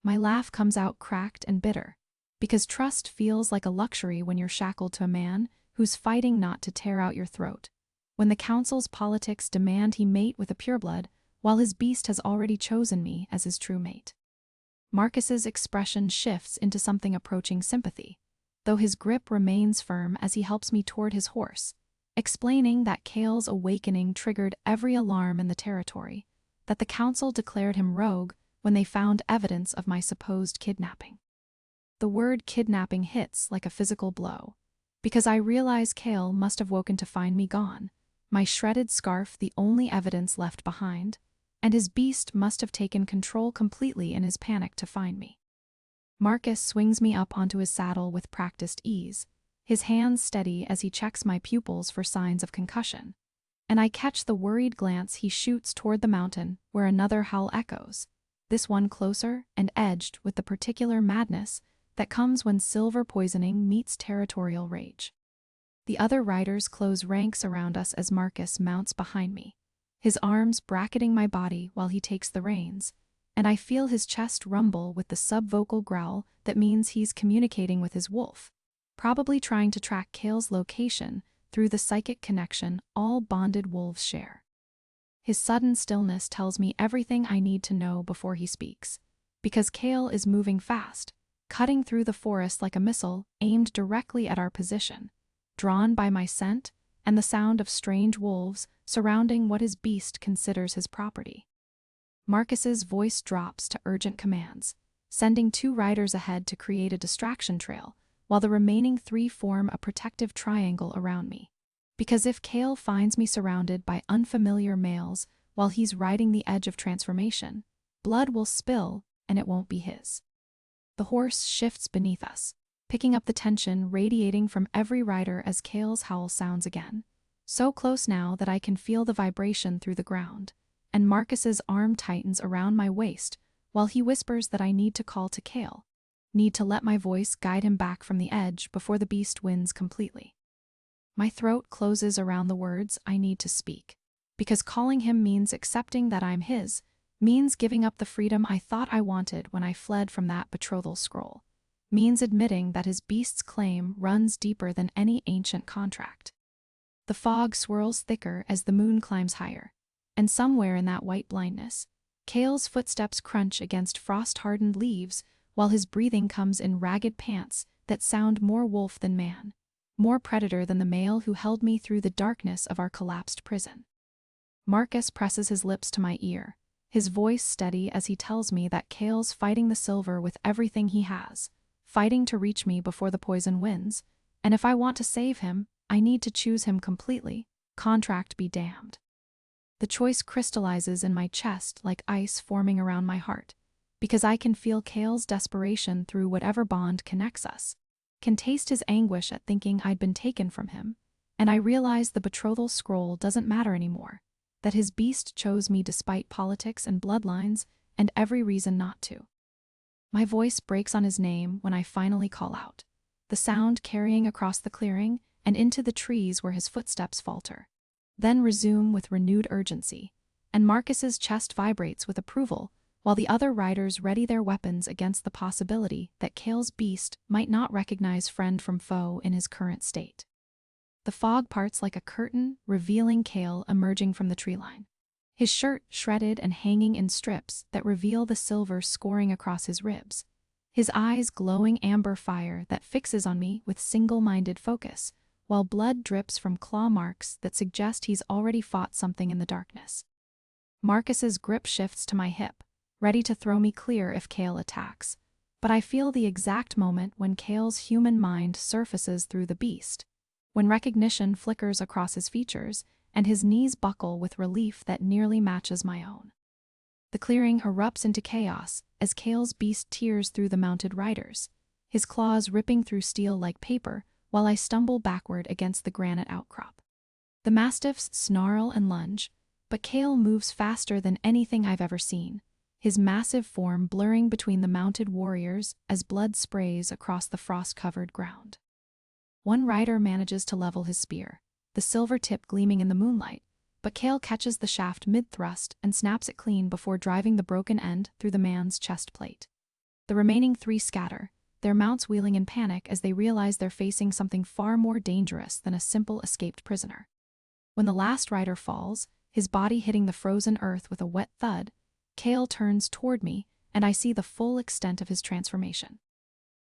A: My laugh comes out cracked and bitter, because trust feels like a luxury when you're shackled to a man who's fighting not to tear out your throat, when the council's politics demand he mate with a pureblood while his beast has already chosen me as his true mate. Marcus's expression shifts into something approaching sympathy, though his grip remains firm as he helps me toward his horse, explaining that Kale's awakening triggered every alarm in the territory, that the council declared him rogue when they found evidence of my supposed kidnapping. The word kidnapping hits like a physical blow, because I realize Kale must have woken to find me gone, my shredded scarf the only evidence left behind, and his beast must have taken control completely in his panic to find me. Marcus swings me up onto his saddle with practiced ease, his hands steady as he checks my pupils for signs of concussion, and I catch the worried glance he shoots toward the mountain where another howl echoes, this one closer and edged with the particular madness that comes when silver poisoning meets territorial rage. The other riders close ranks around us as Marcus mounts behind me, his arms bracketing my body while he takes the reins, and I feel his chest rumble with the subvocal growl that means he's communicating with his wolf, probably trying to track Kale's location through the psychic connection all bonded wolves share. His sudden stillness tells me everything I need to know before he speaks, because Kale is moving fast, cutting through the forest like a missile aimed directly at our position, drawn by my scent and the sound of strange wolves surrounding what his beast considers his property. Marcus's voice drops to urgent commands, sending 2 riders ahead to create a distraction trail, while the remaining 3 form a protective triangle around me. Because if Kale finds me surrounded by unfamiliar males while he's riding the edge of transformation, blood will spill and it won't be his. The horse shifts beneath us, picking up the tension radiating from every rider as Kale's howl sounds again, so close now that I can feel the vibration through the ground, and Marcus's arm tightens around my waist while he whispers that I need to call to Kale, need to let my voice guide him back from the edge before the beast wins completely. My throat closes around the words I need to speak, because calling him means accepting that I'm his, means giving up the freedom I thought I wanted when I fled from that betrothal scroll, means admitting that his beast's claim runs deeper than any ancient contract. The fog swirls thicker as the moon climbs higher, and somewhere in that white blindness, Kale's footsteps crunch against frost-hardened leaves while his breathing comes in ragged pants that sound more wolf than man, more predator than the male who held me through the darkness of our collapsed prison. Marcus presses his lips to my ear, his voice steady as he tells me that Kale's fighting the silver with everything he has, fighting to reach me before the poison wins, and if I want to save him, I need to choose him completely, contract be damned. The choice crystallizes in my chest like ice forming around my heart, because I can feel Kale's desperation through whatever bond connects us, can taste his anguish at thinking I'd been taken from him, and I realize the betrothal scroll doesn't matter anymore, that his beast chose me despite politics and bloodlines and every reason not to. My voice breaks on his name when I finally call out, the sound carrying across the clearing and into the trees where his footsteps falter, then resume with renewed urgency, and Marcus's chest vibrates with approval while the other riders ready their weapons against the possibility that Kale's beast might not recognize friend from foe in his current state. The fog parts like a curtain, revealing Kale emerging from the treeline, his shirt shredded and hanging in strips that reveal the silver scoring across his ribs, his eyes glowing amber fire that fixes on me with single-minded focus, while blood drips from claw marks that suggest he's already fought something in the darkness. Marcus's grip shifts to my hip, ready to throw me clear if Kale attacks, but I feel the exact moment when Kale's human mind surfaces through the beast, when recognition flickers across his features and his knees buckle with relief that nearly matches my own. The clearing erupts into chaos as Kale's beast tears through the mounted riders, his claws ripping through steel like paper while I stumble backward against the granite outcrop. The mastiffs snarl and lunge, but Kale moves faster than anything I've ever seen, his massive form blurring between the mounted warriors as blood sprays across the frost-covered ground. One rider manages to level his spear, the silver tip gleaming in the moonlight, but Kale catches the shaft mid-thrust and snaps it clean before driving the broken end through the man's chest plate. The remaining 3 scatter, their mounts wheeling in panic as they realize they're facing something far more dangerous than a simple escaped prisoner. When the last rider falls, his body hitting the frozen earth with a wet thud, Kale turns toward me, and I see the full extent of his transformation.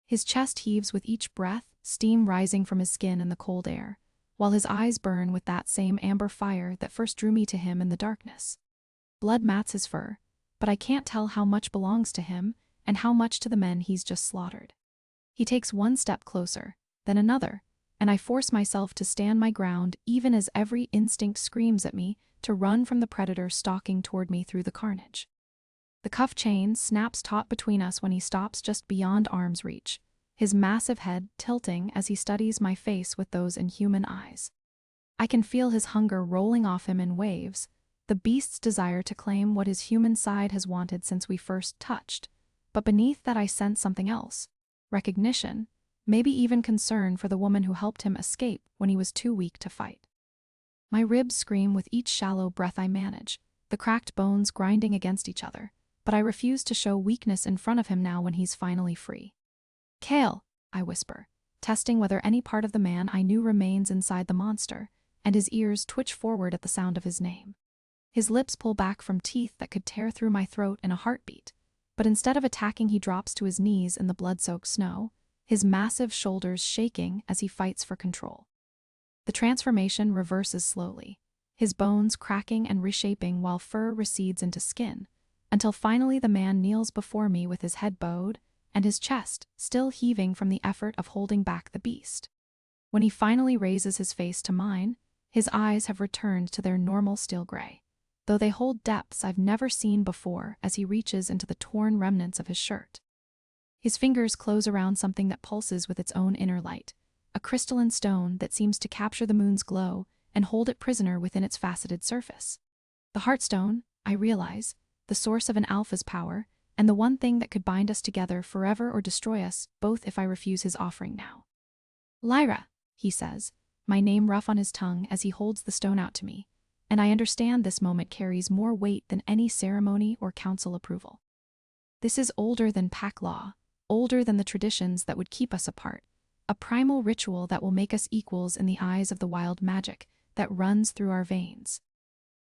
A: His chest heaves with each breath, steam rising from his skin in the cold air, while his eyes burn with that same amber fire that first drew me to him in the darkness. Blood mats his fur, but I can't tell how much belongs to him and how much to the men he's just slaughtered. He takes one step closer, then another, and I force myself to stand my ground even as every instinct screams at me to run from the predator stalking toward me through the carnage. The cuff chain snaps taut between us when he stops just beyond arm's reach, his massive head tilting as he studies my face with those inhuman eyes. I can feel his hunger rolling off him in waves, the beast's desire to claim what his human side has wanted since we first touched. But beneath that I sense something else. Recognition, maybe even concern for the woman who helped him escape when he was too weak to fight. My ribs scream with each shallow breath I manage, the cracked bones grinding against each other, but I refuse to show weakness in front of him now when he's finally free. "Cale," I whisper, testing whether any part of the man I knew remains inside the monster, and his ears twitch forward at the sound of his name. His lips pull back from teeth that could tear through my throat in a heartbeat, but instead of attacking he drops to his knees in the blood-soaked snow, his massive shoulders shaking as he fights for control. The transformation reverses slowly, his bones cracking and reshaping while fur recedes into skin, until finally the man kneels before me with his head bowed and his chest still heaving from the effort of holding back the beast. When he finally raises his face to mine, his eyes have returned to their normal steel gray, though they hold depths I've never seen before as he reaches into the torn remnants of his shirt. His fingers close around something that pulses with its own inner light, a crystalline stone that seems to capture the moon's glow and hold it prisoner within its faceted surface. The Heartstone, I realize, the source of an alpha's power, and the one thing that could bind us together forever or destroy us both if I refuse his offering now. "Lyra," he says, my name rough on his tongue as he holds the stone out to me, and I understand this moment carries more weight than any ceremony or council approval. This is older than pack law, older than the traditions that would keep us apart, a primal ritual that will make us equals in the eyes of the wild magic that runs through our veins.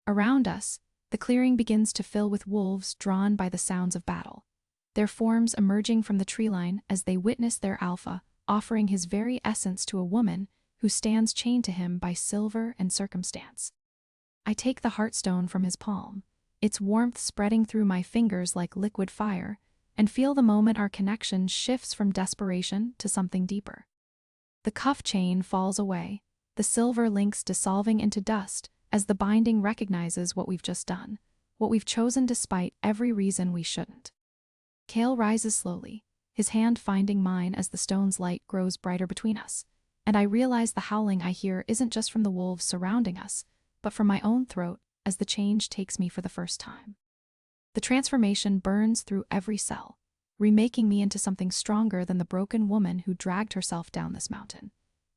A: Around us, the clearing begins to fill with wolves drawn by the sounds of battle, their forms emerging from the tree line as they witness their alpha offering his very essence to a woman who stands chained to him by silver and circumstance. I take the Heartstone from his palm, its warmth spreading through my fingers like liquid fire, and feel the moment our connection shifts from desperation to something deeper. The cuff chain falls away, the silver links dissolving into dust as the binding recognizes what we've just done, what we've chosen despite every reason we shouldn't. Cale rises slowly, his hand finding mine as the stone's light grows brighter between us, and I realize the howling I hear isn't just from the wolves surrounding us, but from my own throat as the change takes me for the first time. The transformation burns through every cell, remaking me into something stronger than the broken woman who dragged herself down this mountain.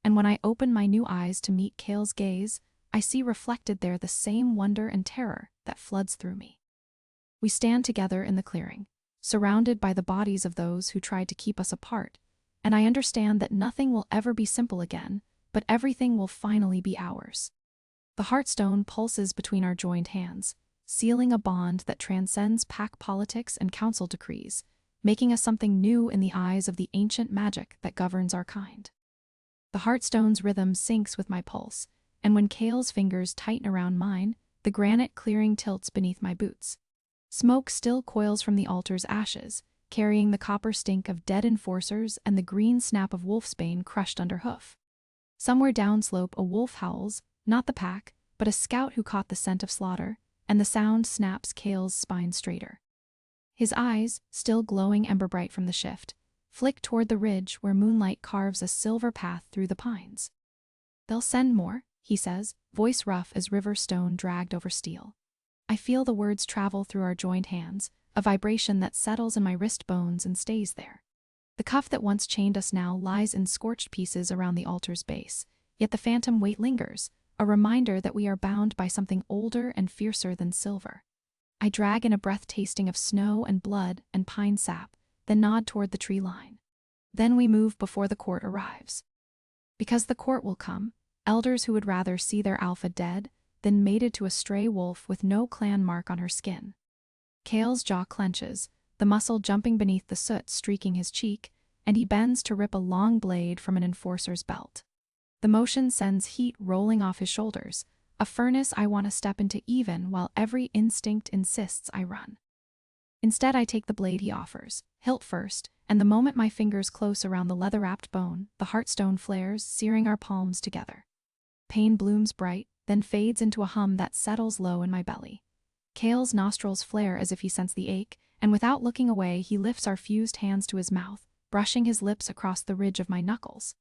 A: And when I open my new eyes to meet Cale's gaze, I see reflected there the same wonder and terror that floods through me. We stand together in the clearing, surrounded by the bodies of those who tried to keep us apart, and I understand that nothing will ever be simple again, but everything will finally be ours. The Heartstone pulses between our joined hands, sealing a bond that transcends pack politics and council decrees, making us something new in the eyes of the ancient magic that governs our kind. The Heartstone's rhythm syncs with my pulse, and when Cale's fingers tighten around mine, the granite clearing tilts beneath my boots. Smoke still coils from the altar's ashes, carrying the copper stink of dead enforcers and the green snap of wolfsbane crushed under hoof. Somewhere downslope a wolf howls, not the pack, but a scout who caught the scent of slaughter, and the sound snaps Cale's spine straighter. His eyes, still glowing ember-bright from the shift, flick toward the ridge where moonlight carves a silver path through the pines. "They'll send more," he says, voice rough as river stone dragged over steel. I feel the words travel through our joined hands, a vibration that settles in my wrist bones and stays there. The cuff that once chained us now lies in scorched pieces around the altar's base, yet the phantom weight lingers, a reminder that we are bound by something older and fiercer than silver. I drag in a breath tasting of snow and blood and pine sap, then nod toward the tree line. Then we move before the court arrives. Because the court will come, elders who would rather see their alpha dead than mated to a stray wolf with no clan mark on her skin. Cale's jaw clenches, the muscle jumping beneath the soot streaking his cheek, and he bends to rip a long blade from an enforcer's belt. The motion sends heat rolling off his shoulders, a furnace I want to step into even while every instinct insists I run. Instead I take the blade he offers, hilt first, and the moment my fingers close around the leather-wrapped bone, the heartstone flares, searing our palms together. Pain blooms bright, then fades into a hum that settles low in my belly. Kale's nostrils flare as if he sensed the ache, and without looking away he lifts our fused hands to his mouth, brushing his lips across the ridge of my knuckles.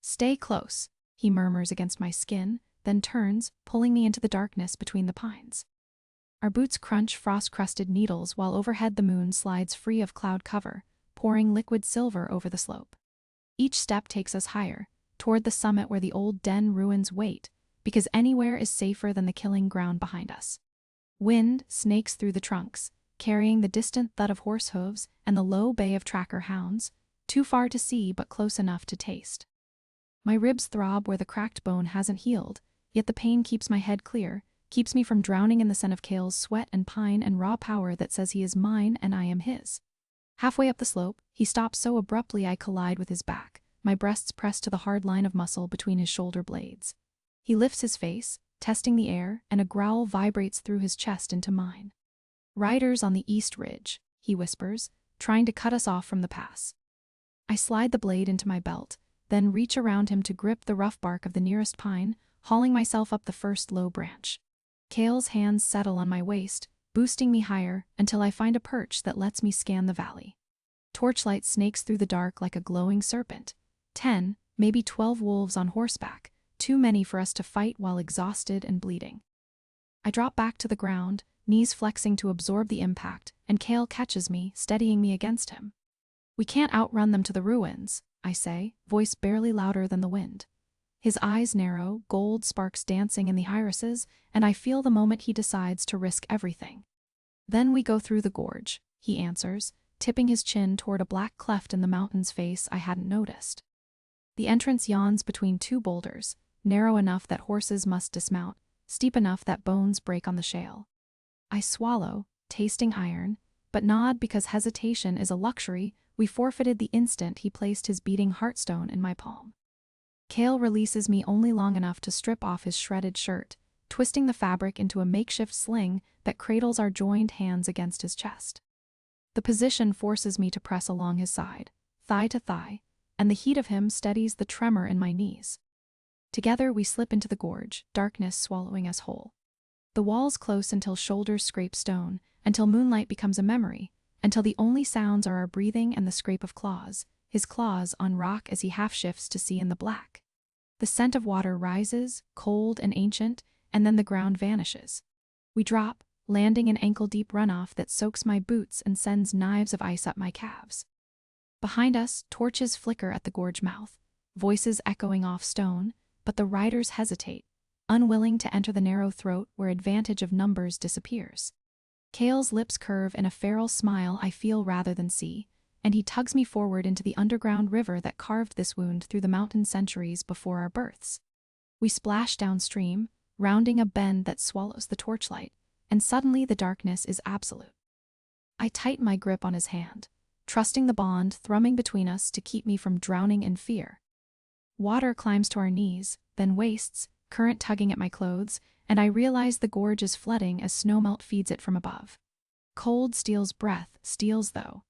A: "Stay close," he murmurs against my skin, then turns, pulling me into the darkness between the pines. Our boots crunch frost-crusted needles while overhead the moon slides free of cloud cover, pouring liquid silver over the slope. Each step takes us higher, toward the summit where the old den ruins wait, because anywhere is safer than the killing ground behind us. Wind snakes through the trunks, carrying the distant thud of horse hooves and the low bay of tracker hounds, too far to see but close enough to taste. My ribs throb where the cracked bone hasn't healed, yet the pain keeps my head clear, keeps me from drowning in the scent of Kale's sweat and pine and raw power that says he is mine and I am his. Halfway up the slope, he stops so abruptly I collide with his back, my breasts pressed to the hard line of muscle between his shoulder blades. He lifts his face, testing the air, and a growl vibrates through his chest into mine. "Riders on the east ridge," he whispers, trying to cut us off from the pass. I slide the blade into my belt, then reach around him to grip the rough bark of the nearest pine, hauling myself up the first low branch. Kale's hands settle on my waist, boosting me higher until I find a perch that lets me scan the valley. Torchlight snakes through the dark like a glowing serpent. 10, maybe 12 wolves on horseback, too many for us to fight while exhausted and bleeding. I drop back to the ground, knees flexing to absorb the impact, and Kale catches me, steadying me against him. "We can't outrun them to the ruins," I say, voice barely louder than the wind. His eyes narrow, gold sparks dancing in the irises, and I feel the moment he decides to risk everything. "Then we go through the gorge," he answers, tipping his chin toward a black cleft in the mountain's face I hadn't noticed. The entrance yawns between two boulders, narrow enough that horses must dismount, steep enough that bones break on the shale. I swallow, tasting iron, but nod because hesitation is a luxury we forfeited the instant he placed his beating heartstone in my palm. Kale releases me only long enough to strip off his shredded shirt, twisting the fabric into a makeshift sling that cradles our joined hands against his chest. The position forces me to press along his side, thigh to thigh, and the heat of him steadies the tremor in my knees. Together we slip into the gorge, darkness swallowing us whole. The walls close until shoulders scrape stone, until moonlight becomes a memory, until the only sounds are our breathing and the scrape of claws, his claws on rock as he half-shifts to see in the black. The scent of water rises, cold and ancient, and then the ground vanishes. We drop, landing in ankle-deep runoff that soaks my boots and sends knives of ice up my calves. Behind us, torches flicker at the gorge mouth, voices echoing off stone, but the riders hesitate, unwilling to enter the narrow throat where advantage of numbers disappears. Kale's lips curve in a feral smile I feel rather than see, and he tugs me forward into the underground river that carved this wound through the mountain centuries before our births. We splash downstream, rounding a bend that swallows the torchlight, and suddenly the darkness is absolute. I tighten my grip on his hand, trusting the bond thrumming between us to keep me from drowning in fear. Water climbs to our knees, then waists, current tugging at my clothes, and I realize the gorge is flooding as snowmelt feeds it from above. Cold steals breath, steals though,